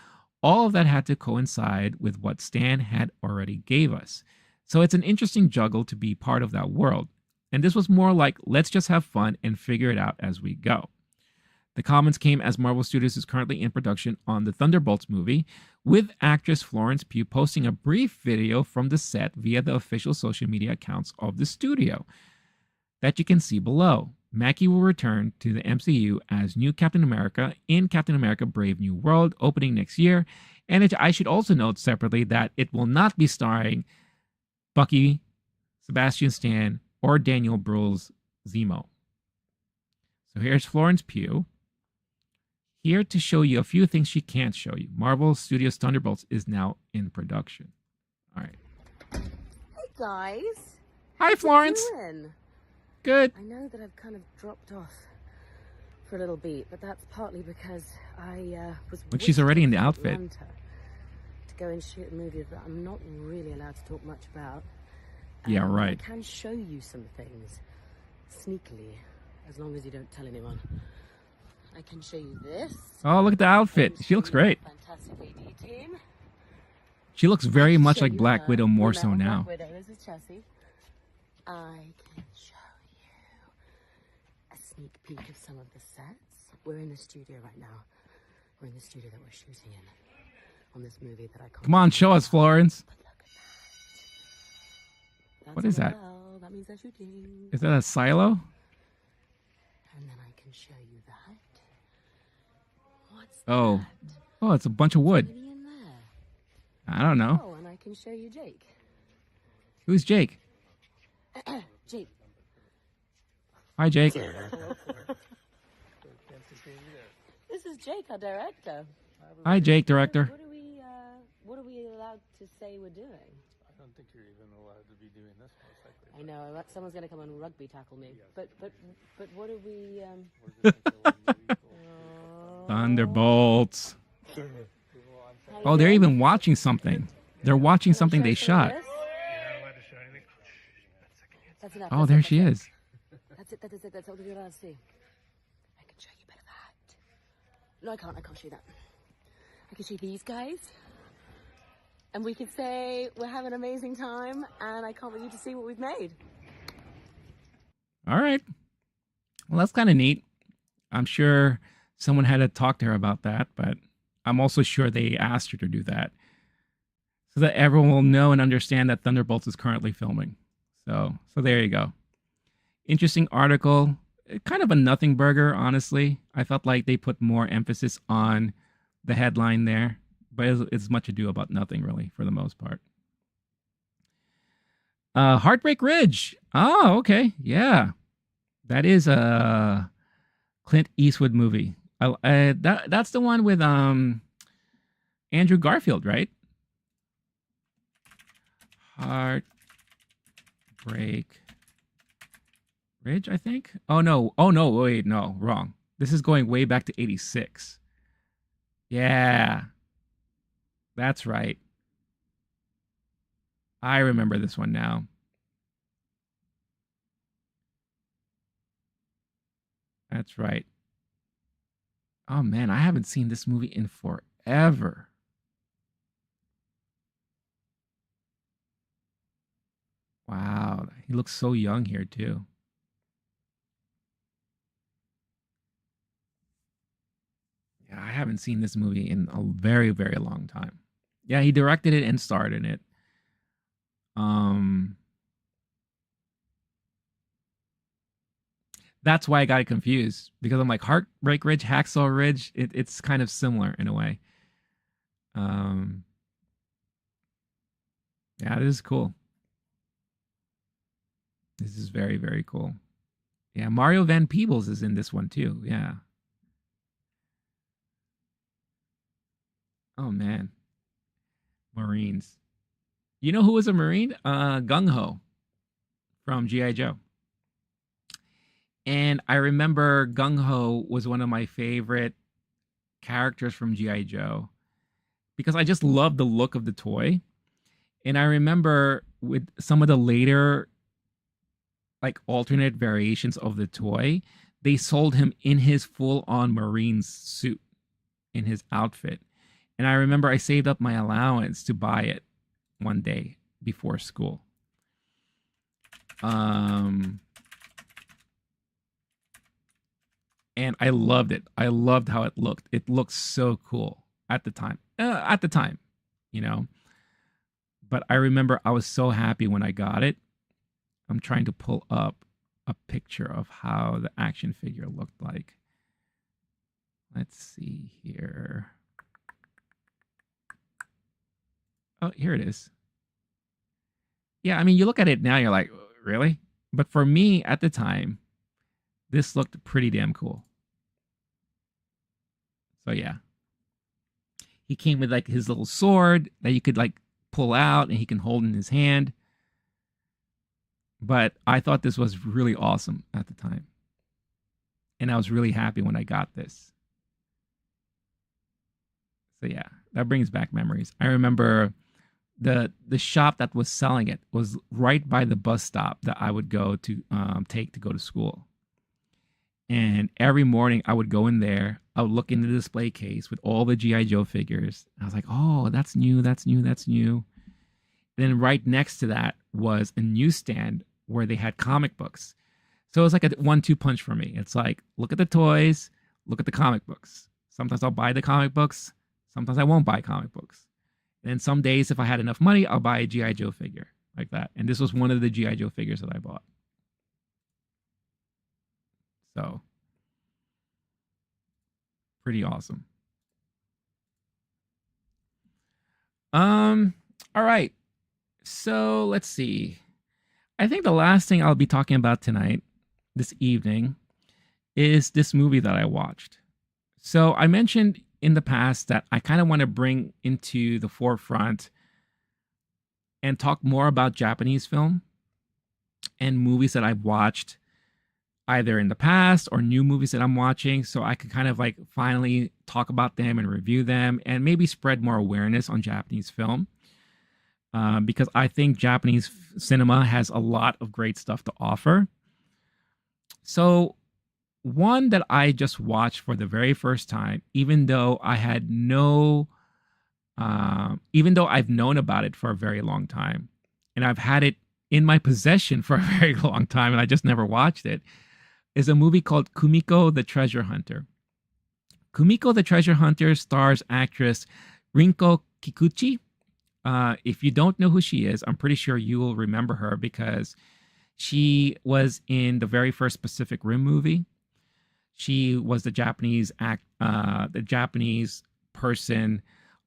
A: all of that had to coincide with what Stan had already gave us. So it's an interesting juggle to be part of that world. And this was more like, let's just have fun and figure it out as we go. The comments came as Marvel Studios is currently in production on the Thunderbolts movie, with actress Florence Pugh posting a brief video from the set via the official social media accounts of the studio that you can see below. Mackie will return to the MCU as new Captain America in Captain America Brave New World, opening next year. And I should also note separately that it will not be starring Bucky, Sebastian Stan, or Daniel Bruhl's Zemo. So here's Florence Pugh, here to show you a few things she can't show you. Marvel Studios Thunderbolts is now in production. All right.
B: Hey guys.
A: Hi, Florence.
B: What you doing?
A: Good.
B: I know that I've kind of dropped off for a little bit, but that's partly because I was.
A: But she's already in the outfit.
B: To go and shoot a movie that I'm not really allowed to talk much about.
A: Yeah, right.
B: I can show you some things sneakily, as long as you don't tell anyone. I can show you this.
A: Oh, look at the outfit. She looks great.
B: Fantastic AD team.
A: She looks very much like Black Widow, more so now.
B: Black Widow, this is Chelsea. I can show you a sneak peek of some of the sets. We're in the studio right now. We're in the studio that we're shooting in on this movie that I can't.
A: Come on, show us, Florence.
B: But look at that.
A: What is that?
B: That means they're shooting.
A: Is that a silo?
B: And then I can show you that. What's
A: Oh.
B: that?
A: Oh, it's a bunch of wood.
B: Maybe in there.
A: I don't know.
B: Oh, and I can show you Jake.
A: Who's Jake?
B: Jake.
A: Hi, Jake.
B: This is Jake, our director.
A: Hi, Jake, director.
B: What are we allowed to say we're doing?
C: I don't think you're even allowed to be doing this, most likely.
B: I know, someone's going to come and rugby tackle me.
C: Yeah.
B: But what are we...
C: We're just gonna go in the
A: Thunderbolts.
B: How
A: Oh,
B: you
A: they're
B: doing?
A: even watching something. They're watching something they shot.
B: This?
C: You're not allowed to show anything.
B: That's enough.
A: Oh,
B: that's
A: there
B: it,
A: she
B: that's
A: is.
B: it. That's it. That's all you're allowed to see. I can show you a bit of that. No, I can't show you that. I can show you these guys. And we could say we're having an amazing time and I can't wait you to see what we've made.
A: All right. Well, that's kind of neat. I'm sure someone had to talk to her about that, but I'm also sure they asked her to do that so that everyone will know and understand that Thunderbolts is currently filming. So there you go. Interesting article. Kind of a nothing burger, honestly. I felt like they put more emphasis on the headline there, but it's much ado about nothing, really, for the most part. Heartbreak Ridge. Oh, okay. Yeah. That is a Clint Eastwood movie. That's the one with Andrew Garfield, right? Heartbreak Ridge, I think. Oh no. Oh no, wait, no, wrong. This is going way back to 86. Yeah. That's right. I remember this one now. That's right. Oh man, I haven't seen this movie in forever. Wow, he looks so young here too. Yeah, I haven't seen this movie in a very, very long time. Yeah, he directed it and starred in it. Um, that's why I got confused because I'm like Heartbreak Ridge, Hacksaw Ridge. It's kind of similar in a way. Um, yeah, this is cool. This is very, very cool. Yeah, Mario Van Peebles is in this one too. Yeah. Oh man, Marines. You know who was a Marine? Gung Ho from GI Joe. And I remember Gung Ho was one of my favorite characters from GI Joe because I just loved the look of the toy. And I remember with some of the later like alternate variations of the toy, they sold him in his full-on Marine suit, in his outfit. And I remember I saved up my allowance to buy it one day before school. And I loved it. I loved how it looked. It looked so cool at the time. You know. But I remember I was so happy when I got it. I'm trying to pull up a picture of how the action figure looked like. Let's see here. Oh, here it is. Yeah, I mean, you look at it now, you're like, really? But for me at the time, this looked pretty damn cool. So yeah. He came with like his little sword that you could like pull out and he can hold in his hand. But I thought this was really awesome at the time. And I was really happy when I got this. So yeah, that brings back memories. I remember the shop that was selling it was right by the bus stop that I would go to take to go to school. And every morning I would go in there. I would look in the display case with all the GI Joe figures. I was like, "Oh, that's new. That's new. That's new." And then right next to that was a newsstand where they had comic books. So it was like a 1-2 punch for me. It's like, look at the toys, look at the comic books. Sometimes I'll buy the comic books. Sometimes I won't buy comic books. And then some days, if I had enough money, I'll buy a GI Joe figure like that. And this was one of the GI Joe figures that I bought. So pretty awesome. All right. So let's see. I think the last thing I'll be talking about tonight, this evening, is this movie that I watched. So I mentioned in the past that I kind of want to bring into the forefront and talk more about Japanese film and movies that I've watched either in the past or new movies that I'm watching, so I could kind of like finally talk about them and review them and maybe spread more awareness on Japanese film. Because I think Japanese cinema has a lot of great stuff to offer. So one that I just watched for the very first time, even though I've known about it for a very long time, and I've had it in my possession for a very long time, and I just never watched it. is a movie called Kumiko The Treasure Hunter. Kumiko The Treasure Hunter stars actress Rinko Kikuchi. If you don't know who she is, I'm pretty sure you will remember her because she was in the very first Pacific Rim movie. She was the Japanese person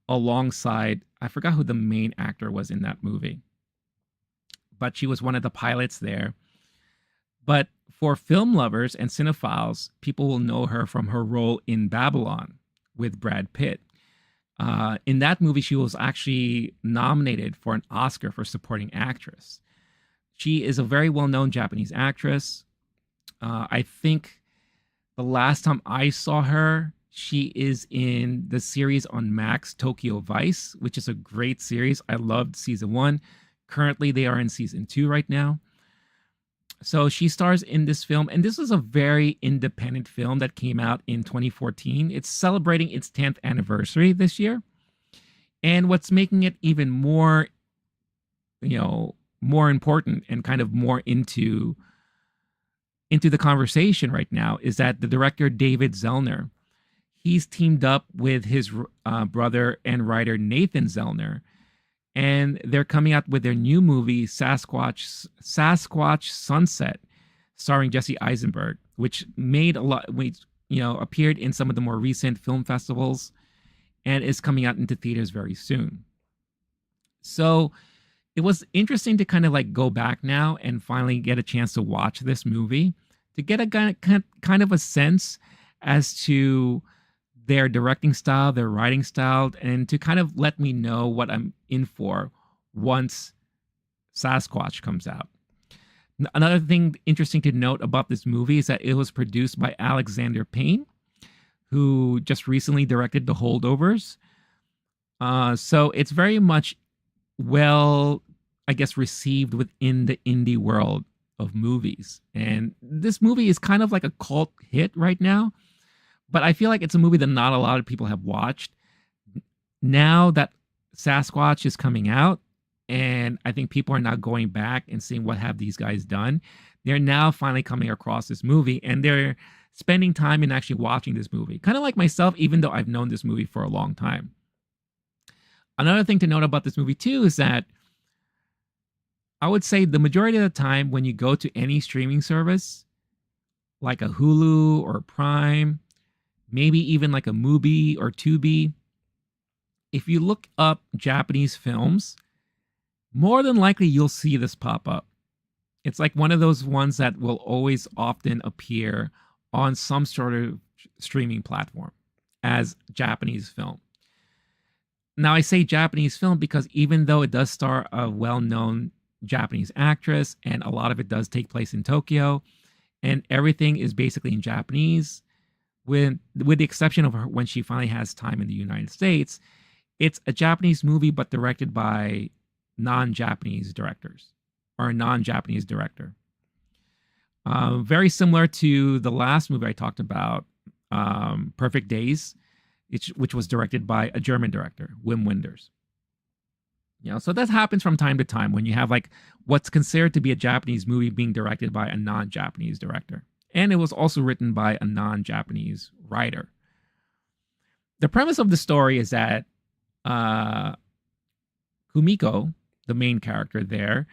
A: alongside, I forgot who the main actor was in that movie, but she was one of the pilots there. But for film lovers and cinephiles, people will know her from her role in Babylon with Brad Pitt. In that movie, she was actually nominated for an Oscar for supporting actress. She is a very well-known Japanese actress. I think the last time I saw her, she is in the series on Max, Tokyo Vice, which is a great series. I loved season 1. Currently, they are in season 2 right now. So she stars in this film, and this is a very independent film that came out in 2014. It's celebrating its 10th anniversary this year. And what's making it even more, more important and kind of more into the conversation right now is that the director, David Zellner, he's teamed up with his brother and writer, Nathan Zellner, and they're coming out with their new movie, Sasquatch Sunset, starring Jesse Eisenberg, which made appeared in some of the more recent film festivals and is coming out into theaters very soon. So it was interesting to kind of like go back now and finally get a chance to watch this movie to get a kind of a sense as to their directing style, their writing style, and to kind of let me know what I'm in for once Sasquatch comes out. Another thing interesting to note about this movie is that it was produced by Alexander Payne, who just recently directed The Holdovers. So it's very much received within the indie world of movies. And this movie is kind of like a cult hit right now. But I feel like it's a movie that not a lot of people have watched. Now that Sasquatch is coming out, and I think people are now going back and seeing what have these guys done, they're now finally coming across this movie, and they're spending time in actually watching this movie. Kind of like myself, even though I've known this movie for a long time. Another thing to note about this movie, too, is that I would say the majority of the time when you go to any streaming service, like a Hulu or Prime, maybe even like a Mubi or Tubi, if you look up Japanese films, more than likely you'll see this pop up. It's like one of those ones that will always often appear on some sort of streaming platform as Japanese film. Now, I say Japanese film because even though it does star a well-known Japanese actress and a lot of it does take place in Tokyo and everything is basically in Japanese, with the exception of her when she finally has time in the United States, it's a Japanese movie but directed by non-Japanese directors or a non-Japanese director. Very similar to the last movie I talked about, Perfect Days, which was directed by a German director, Wim Wenders. So that happens from time to time when you have like what's considered to be a Japanese movie being directed by a non-Japanese director. And it was also written by a non-Japanese writer. The premise of the story is that Kumiko, the main character there,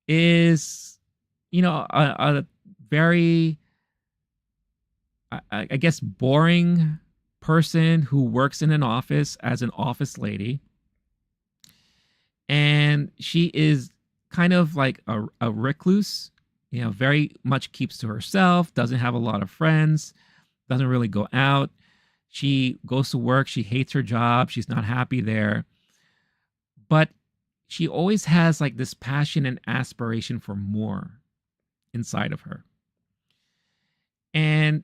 A: is, a very, I guess, boring person who works in an office as an office lady. And she is kind of like a recluse, very much keeps to herself, doesn't have a lot of friends, doesn't really go out. She goes to work. She hates her job. She's not happy there. But she always has like this passion and aspiration for more inside of her. And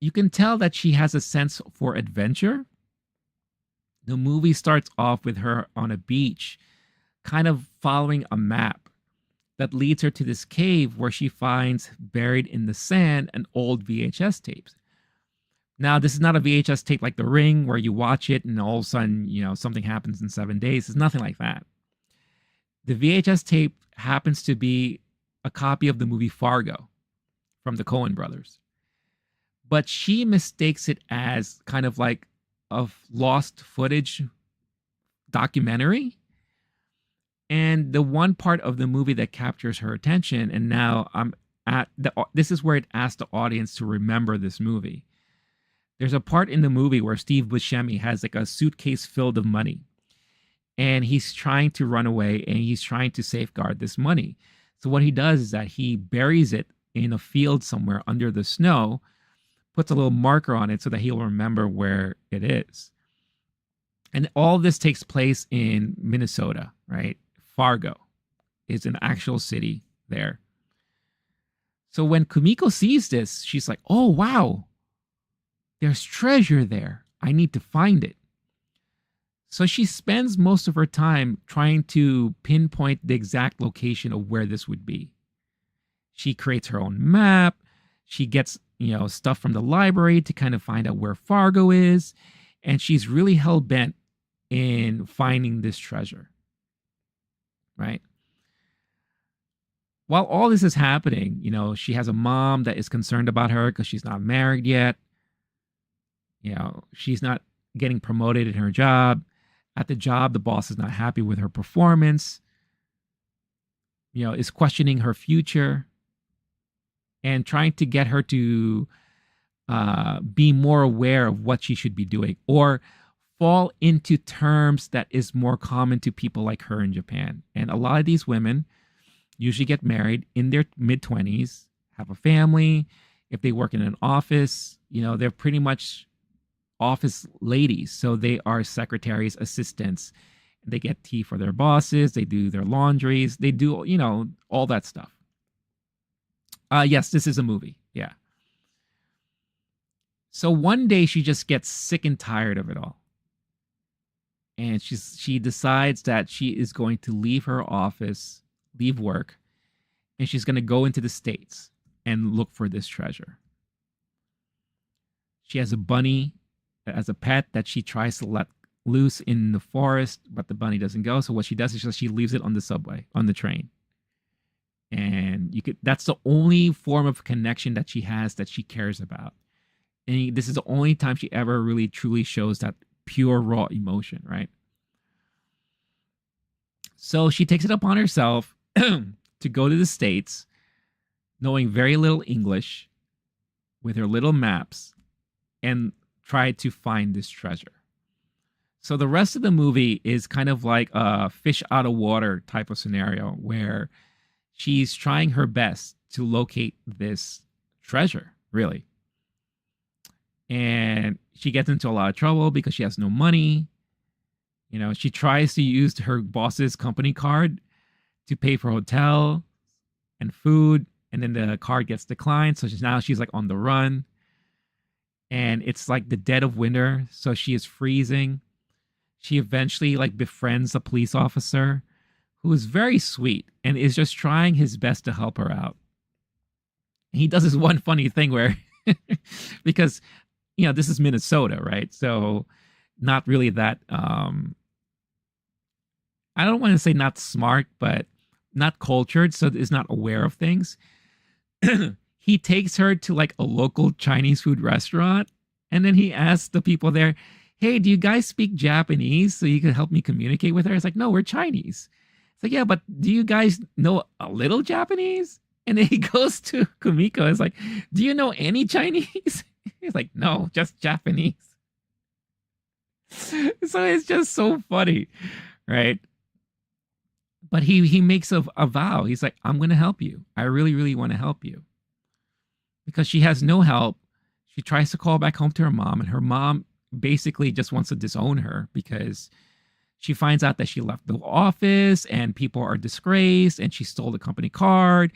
A: you can tell that she has a sense for adventure. The movie starts off with her on a beach, kind of following a map that leads her to this cave where she finds buried in the sand an old VHS tapes. Now, this is not a VHS tape like The Ring where you watch it and all of a sudden, something happens in 7 days. It's nothing like that. The VHS tape happens to be a copy of the movie Fargo from the Coen brothers. But she mistakes it as kind of like a lost footage documentary. And the one part of the movie that captures her attention, and now this is where it asks the audience to remember this movie. There's a part in the movie where Steve Buscemi has like a suitcase filled of money, and he's trying to run away and he's trying to safeguard this money. So what he does is that he buries it in a field somewhere under the snow, puts a little marker on it so that he'll remember where it is. And all this takes place in Minnesota, right? Fargo is an actual city there. So when Kumiko sees this, she's like, oh, wow, there's treasure there. I need to find it. So she spends most of her time trying to pinpoint the exact location of where this would be. She creates her own map. She gets, stuff from the library to kind of find out where Fargo is. And she's really hell-bent in finding this treasure. Right? While all this is happening, she has a mom that is concerned about her because she's not married yet. She's not getting promoted in her job. At the job, the boss is not happy with her performance, is questioning her future and trying to get her to be more aware of what she should be doing or fall into terms that is more common to people like her in Japan. And a lot of these women usually get married in their mid-20s, have a family. If they work in an office, they're pretty much office ladies. So they are secretaries, assistants. They get tea for their bosses. They do their laundries. They do, all that stuff. Yes, this is a movie. Yeah. So one day she just gets sick and tired of it all. And she decides that she is going to leave her office, leave work, and she's going to go into the States and look for this treasure. She has a bunny as a pet that she tries to let loose in the forest, but the bunny doesn't go. So what she does is she leaves it on the subway, on the train. And that's the only form of connection that she has that she cares about. And this is the only time she ever really truly shows that pure raw emotion, right? So she takes it upon herself to go to the States, knowing very little English, with her little maps, and try to find this treasure. So the rest of the movie is kind of like a fish out of water type of scenario where she's trying her best to locate this treasure, really. And she gets into a lot of trouble because she has no money. She tries to use her boss's company card to pay for hotel and food, and then the card gets declined. So she's like on the run. And it's like the dead of winter, so she is freezing. She eventually befriends a police officer who is very sweet and is just trying his best to help her out. And he does this one funny thing where, because, this is Minnesota, right? So not really that, I don't want to say not smart, but not cultured, so is not aware of things. He takes her to a local Chinese food restaurant, and then he asks the people there, hey, do you guys speak Japanese so you can help me communicate with her? It's like, no, we're Chinese. It's like, yeah, but do you guys know a little Japanese? And then he goes to Kumiko. It's like, do you know any Chinese? He's like, no, just Japanese. So it's just so funny, right? But he makes a vow. He's like, I'm going to help you. I really, really want to help you. Because she has no help. She tries to call back home to her mom, and her mom basically just wants to disown her because she finds out that she left the office and people are disgraced and she stole the company card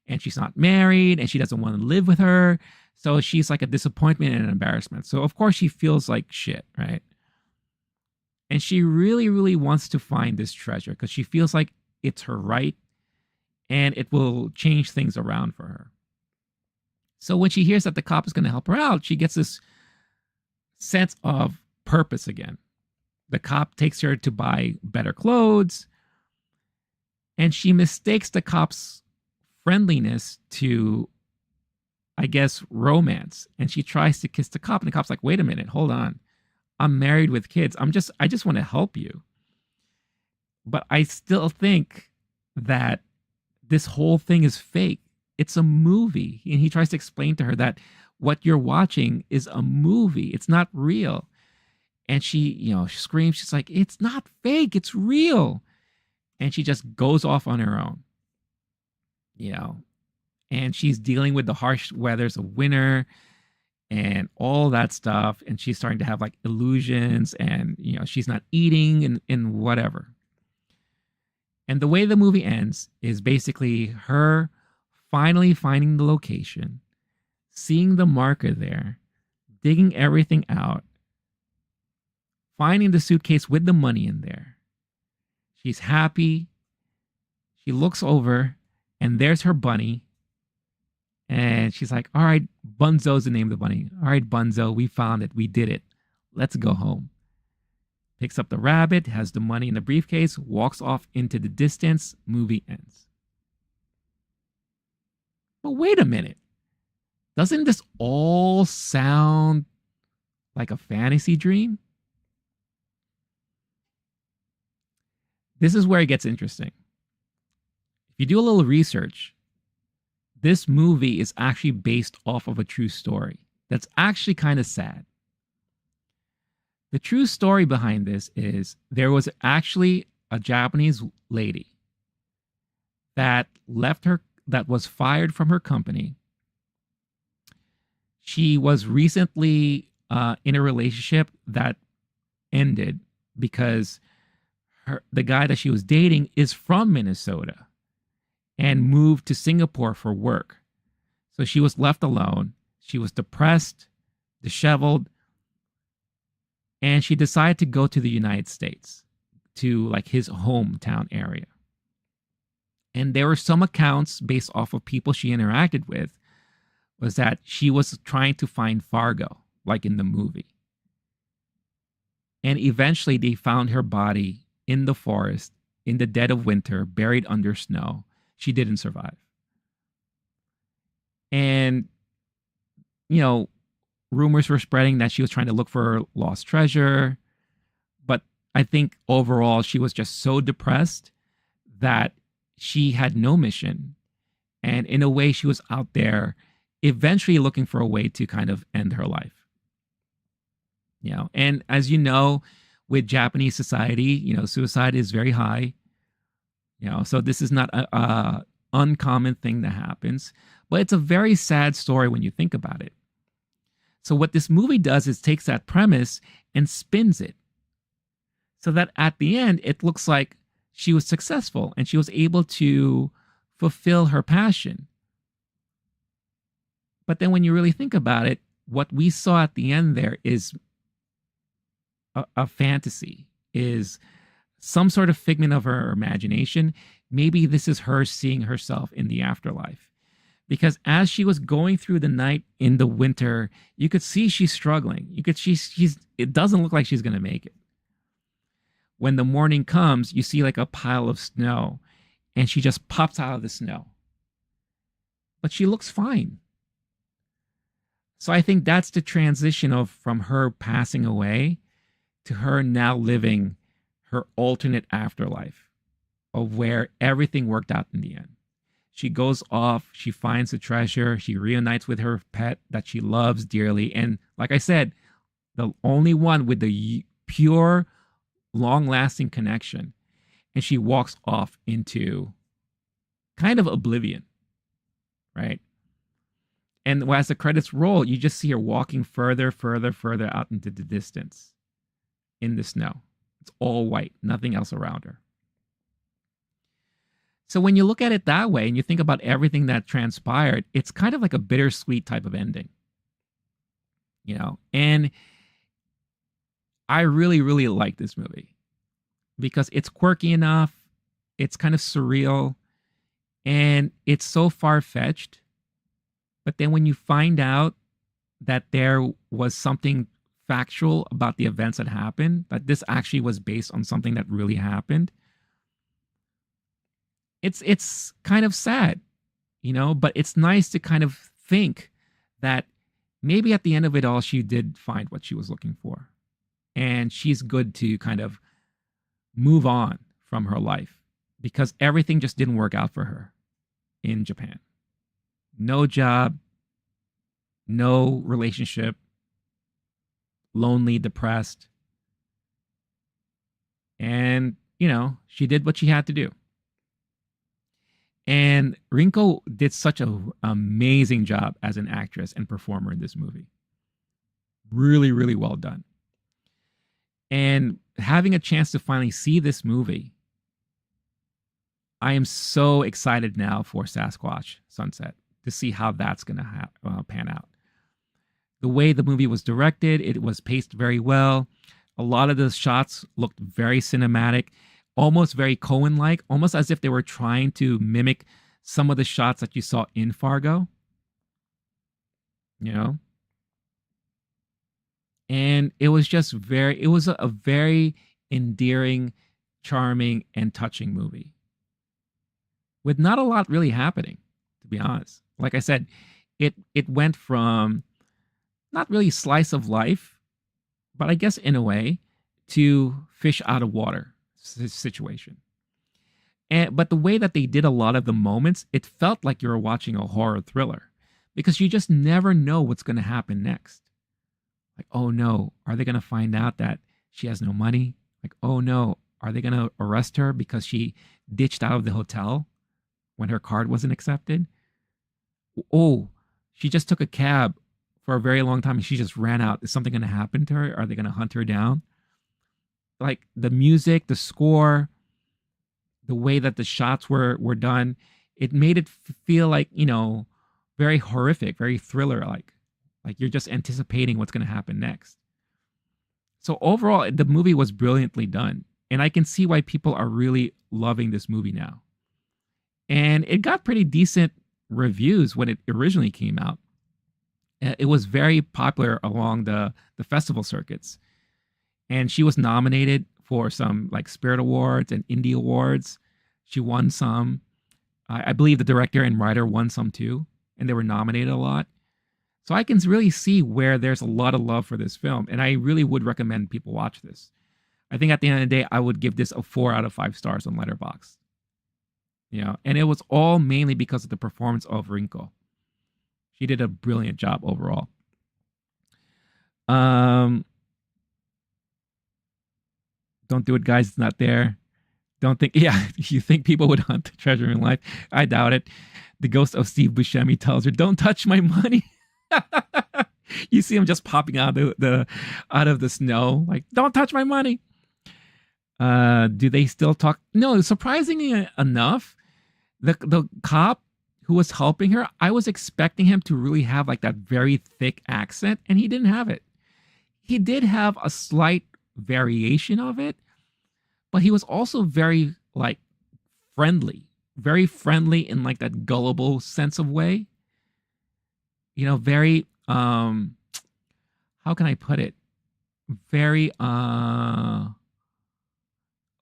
A: and she's not married and she doesn't want to live with her. So she's like a disappointment and an embarrassment. So of course she feels like shit, right? And she really, really wants to find this treasure because she feels like it's her right and it will change things around for her. So when she hears that the cop is going to help her out, she gets this sense of purpose again. The cop takes her to buy better clothes, and she mistakes the cop's friendliness to I guess, romance. And she tries to kiss the cop, and the cop's like, wait a minute, hold on. I'm married with kids. I just want to help you. But I still think that this whole thing is fake. It's a movie. And he tries to explain to her that what you're watching is a movie. It's not real. And she, she screams. She's like, it's not fake. It's real. And she just goes off on her own, and she's dealing with the harsh weathers of winter and all that stuff. And she's starting to have like illusions, and, she's not eating and whatever. And the way the movie ends is basically her finally finding the location, seeing the marker there, digging everything out, finding the suitcase with the money in there. She's happy. She looks over, and there's her bunny. And she's like, all right, Bunzo's the name of the bunny. All right, Bunzo, we found it. We did it. Let's go home. Picks up the rabbit, has the money in the briefcase, walks off into the distance. Movie ends. But wait a minute. Doesn't this all sound like a fantasy dream? This is where it gets interesting. If you do a little research, this movie is actually based off of a true story. That's actually kind of sad. The true story behind this is there was actually a Japanese lady that was fired from her company. She was recently in a relationship that ended because the guy that she was dating is from Minnesota and moved to Singapore for work. So she was left alone. She was depressed, disheveled, and she decided to go to the United States, to like his hometown area. And there were some accounts based off of people she interacted with, was that she was trying to find Fargo, like in the movie. And eventually they found her body in the forest, in the dead of winter, buried under snow. She didn't survive. And, rumors were spreading that she was trying to look for her lost treasure. But I think overall, she was just so depressed that she had no mission. And in a way, she was out there eventually looking for a way to kind of end her life. And as you know, with Japanese society, suicide is very high. So this is not a uncommon thing that happens, but it's a very sad story when you think about it. So what this movie does is takes that premise and spins it so that at the end, it looks like she was successful and she was able to fulfill her passion. But then when you really think about it, what we saw at the end there is a fantasy, is some sort of figment of her imagination. Maybe this is her seeing herself in the afterlife. Because as she was going through the night in the winter, you could see she's struggling. It doesn't look like she's going to make it. When the morning comes, you see like a pile of snow, and she just pops out of the snow. But she looks fine. So I think that's the transition from her passing away to her now living her alternate afterlife of where everything worked out in the end. She goes off, she finds the treasure, she reunites with her pet that she loves dearly. And like I said, the only one with the pure, long-lasting connection. And she walks off into kind of oblivion, right? And as the credits roll, you just see her walking further out into the distance in the snow. It's all white, nothing else around her. So when you look at it that way and you think about everything that transpired, it's kind of like a bittersweet type of ending. And I really, really like this movie because it's quirky enough, it's kind of surreal, and it's so far-fetched. But then when you find out that there was something factual about the events that happened, that this actually was based on something that really happened, it's kind of sad, but it's nice to kind of think that maybe at the end of it all, she did find what she was looking for. And she's good to kind of move on from her life because everything just didn't work out for her in Japan. No job, no relationship, lonely, depressed. And, she did what she had to do. And Rinko did such an amazing job as an actress and performer in this movie. Really, really well done. And having a chance to finally see this movie, I am so excited now for Sasquatch Sunset to see how that's going to pan out. The way the movie was directed, it was paced very well. A lot of the shots looked very cinematic, almost very Coen-like, almost as if they were trying to mimic some of the shots that you saw in Fargo. And it was just it was a very endearing, charming, and touching movie with not a lot really happening, to be honest. Like I said, it went from not really slice of life, but I guess in a way, to fish out of water situation. But the way that they did a lot of the moments, it felt like you were watching a horror thriller because you just never know what's going to happen next. Like, oh no, are they going to find out that she has no money? Like, oh no, are they going to arrest her because she ditched out of the hotel when her card wasn't accepted? Oh, she just took a cab for a very long time and she just ran out. Is something going to happen to her? Are they going to hunt her down? Like the music, the score, the way that the shots were done, it made it feel like, very horrific, very thriller-like. Like you're just anticipating what's going to happen next. So overall, the movie was brilliantly done. And I can see why people are really loving this movie now. And it got pretty decent reviews when it originally came out. It was very popular along the festival circuits. And she was nominated for some like Spirit Awards and Indie Awards. She won some. I believe the director and writer won some too. And they were nominated a lot. So I can really see where there's a lot of love for this film. And I really would recommend people watch this. I think at the end of the day, I would give this a 4 out of 5 stars on Letterboxd. And it was all mainly because of the performance of Rinko. She did a brilliant job overall. Don't do it, guys. It's not there. Don't think, you think people would hunt the treasure in life? I doubt it. The ghost of Steve Buscemi tells her, "Don't touch my money." You see him just popping out of the snow, like, "Don't touch my money." Do they still talk? No, surprisingly enough, the cop who was helping her, I was expecting him to really have like that very thick accent, and he didn't have it. He did have a slight variation of it, but he was also very like very friendly in like that gullible sense of way. Very how can I put it? Very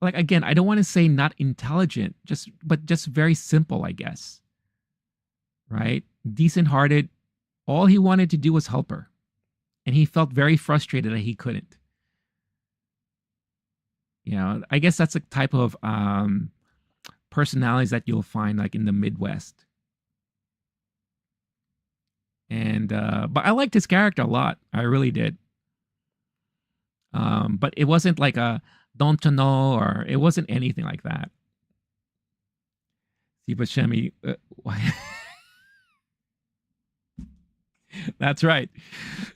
A: like, again, I don't want to say not intelligent, but just very simple, I guess. Right? Decent-hearted. All he wanted to do was help her. And he felt very frustrated that he couldn't. I guess that's a type of personalities that you'll find like in the Midwest. And but I liked his character a lot. I really did. But it wasn't like a don't you know, or it wasn't anything like that. See, Buscemi, that's right.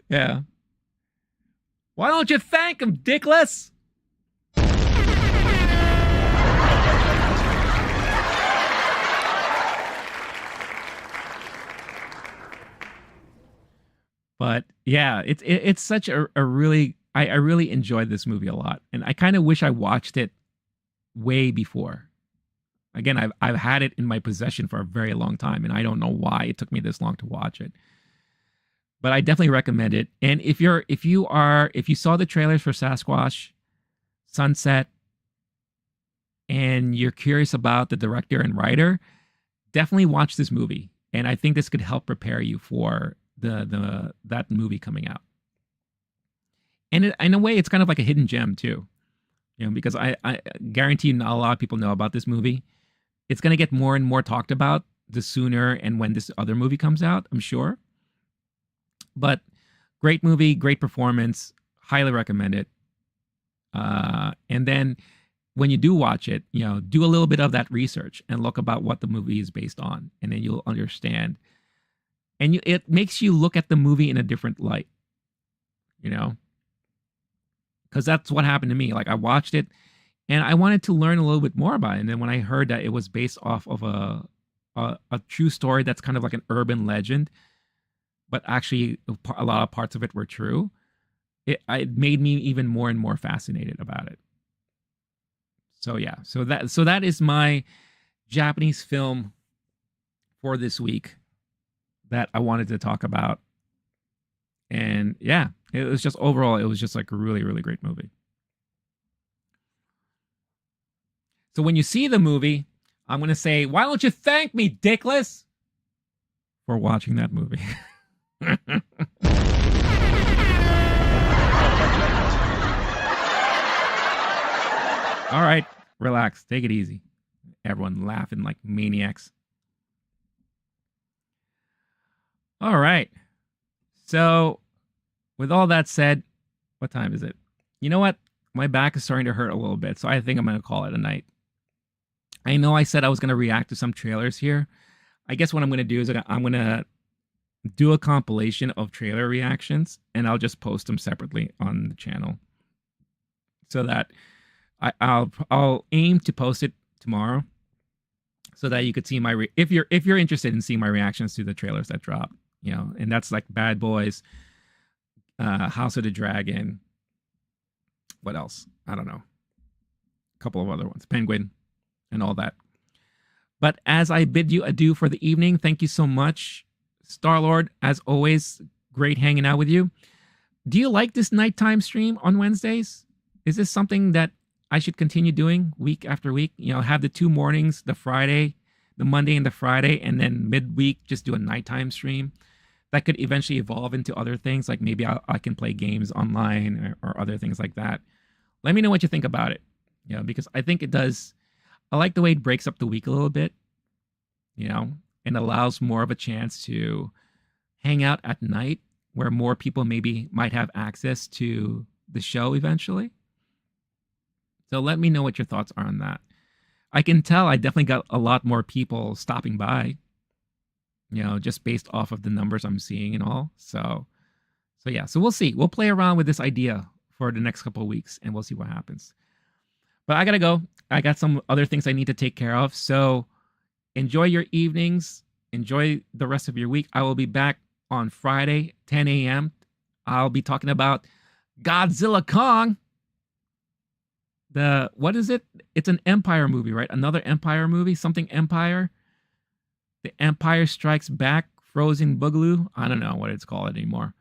A: Yeah. Why don't you thank him, dickless? But yeah, it's such a really, I really enjoyed this movie a lot, and I kind of wish I watched it way before. Again, I've had it in my possession for a very long time, and I don't know why it took me this long to watch it. But I definitely recommend it. And if you saw the trailers for Sasquatch Sunset, and you're curious about the director and writer, definitely watch this movie. And I think this could help prepare you for that movie coming out. And in a way, it's kind of like a hidden gem too, because I guarantee not a lot of people know about this movie. It's going to get more and more talked about the sooner and when this other movie comes out, I'm sure. But great movie, great performance, highly recommend it. And then when you do watch it, do a little bit of that research and look about what the movie is based on, and then you'll understand. And it makes you look at the movie in a different light, because that's what happened to me. Like, I watched it and I wanted to learn a little bit more about it. And then when I heard that it was based off of a true story that's kind of like an urban legend, but actually a lot of parts of it were true, it made me even more and more fascinated about it. So yeah, so that is my Japanese film for this week that I wanted to talk about. And yeah, it was just overall, it was just like a really, really great movie. So when you see the movie, I'm going to say, why don't you thank me, dickless, for watching that movie? All right, relax, take it easy. Everyone laughing like maniacs. All right. So with all that said, what time is it? You know what? My back is starting to hurt a little bit, so I think I'm going to call it a night. I know I said I was going to react to some trailers here. I guess what I'm going to do is I'm going to do a compilation of trailer reactions, and I'll just post them separately on the channel, so that I'll aim to post it tomorrow, so that you could see my if you're interested in seeing my reactions to the trailers that drop, and that's like Bad Boys, House of the Dragon. What else? I don't know. A couple of other ones, Penguin, and all that. But as I bid you adieu for the evening, thank you so much, Star-Lord. As always, great hanging out with you. Do you like this nighttime stream on Wednesdays? Is this something that I should continue doing week after week? Have the 2 mornings, the Friday, the Monday and the Friday, and then midweek just do a nighttime stream. That could eventually evolve into other things, like maybe I can play games online or other things like that. Let me know what you think about it, because I think it does. I like the way it breaks up the week a little bit, and allows more of a chance to hang out at night where more people maybe might have access to the show eventually. So let me know what your thoughts are on that. I can tell I definitely got a lot more people stopping by, just based off of the numbers I'm seeing and all. So yeah, so we'll see. We'll play around with this idea for the next couple of weeks, and we'll see what happens. But I gotta go. I got some other things I need to take care of. So enjoy your evenings. Enjoy the rest of your week. I will be back on Friday, 10 a.m. I'll be talking about Godzilla Kong. What is it? It's an Empire movie, right? Another Empire movie, something Empire. The Empire Strikes Back, Frozen Boogaloo. I don't know what it's called anymore.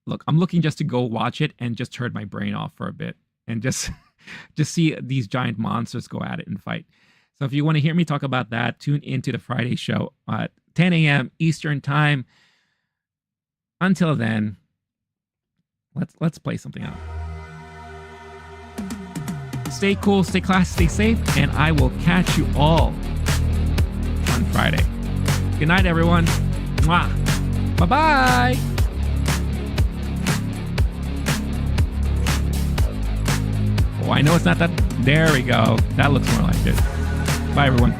A: Look, I'm looking just to go watch it and just turn my brain off for a bit and just see these giant monsters go at it and fight. So if you want to hear me talk about that, tune into the Friday show at 10 a.m. Eastern time. Until then, let's play something out. Stay cool, stay classy, stay safe, and I will catch you all on Friday. Good night, everyone. Mwah. Bye-bye. Oh, I know it's not that. There we go. That looks more like it. Bye, everyone.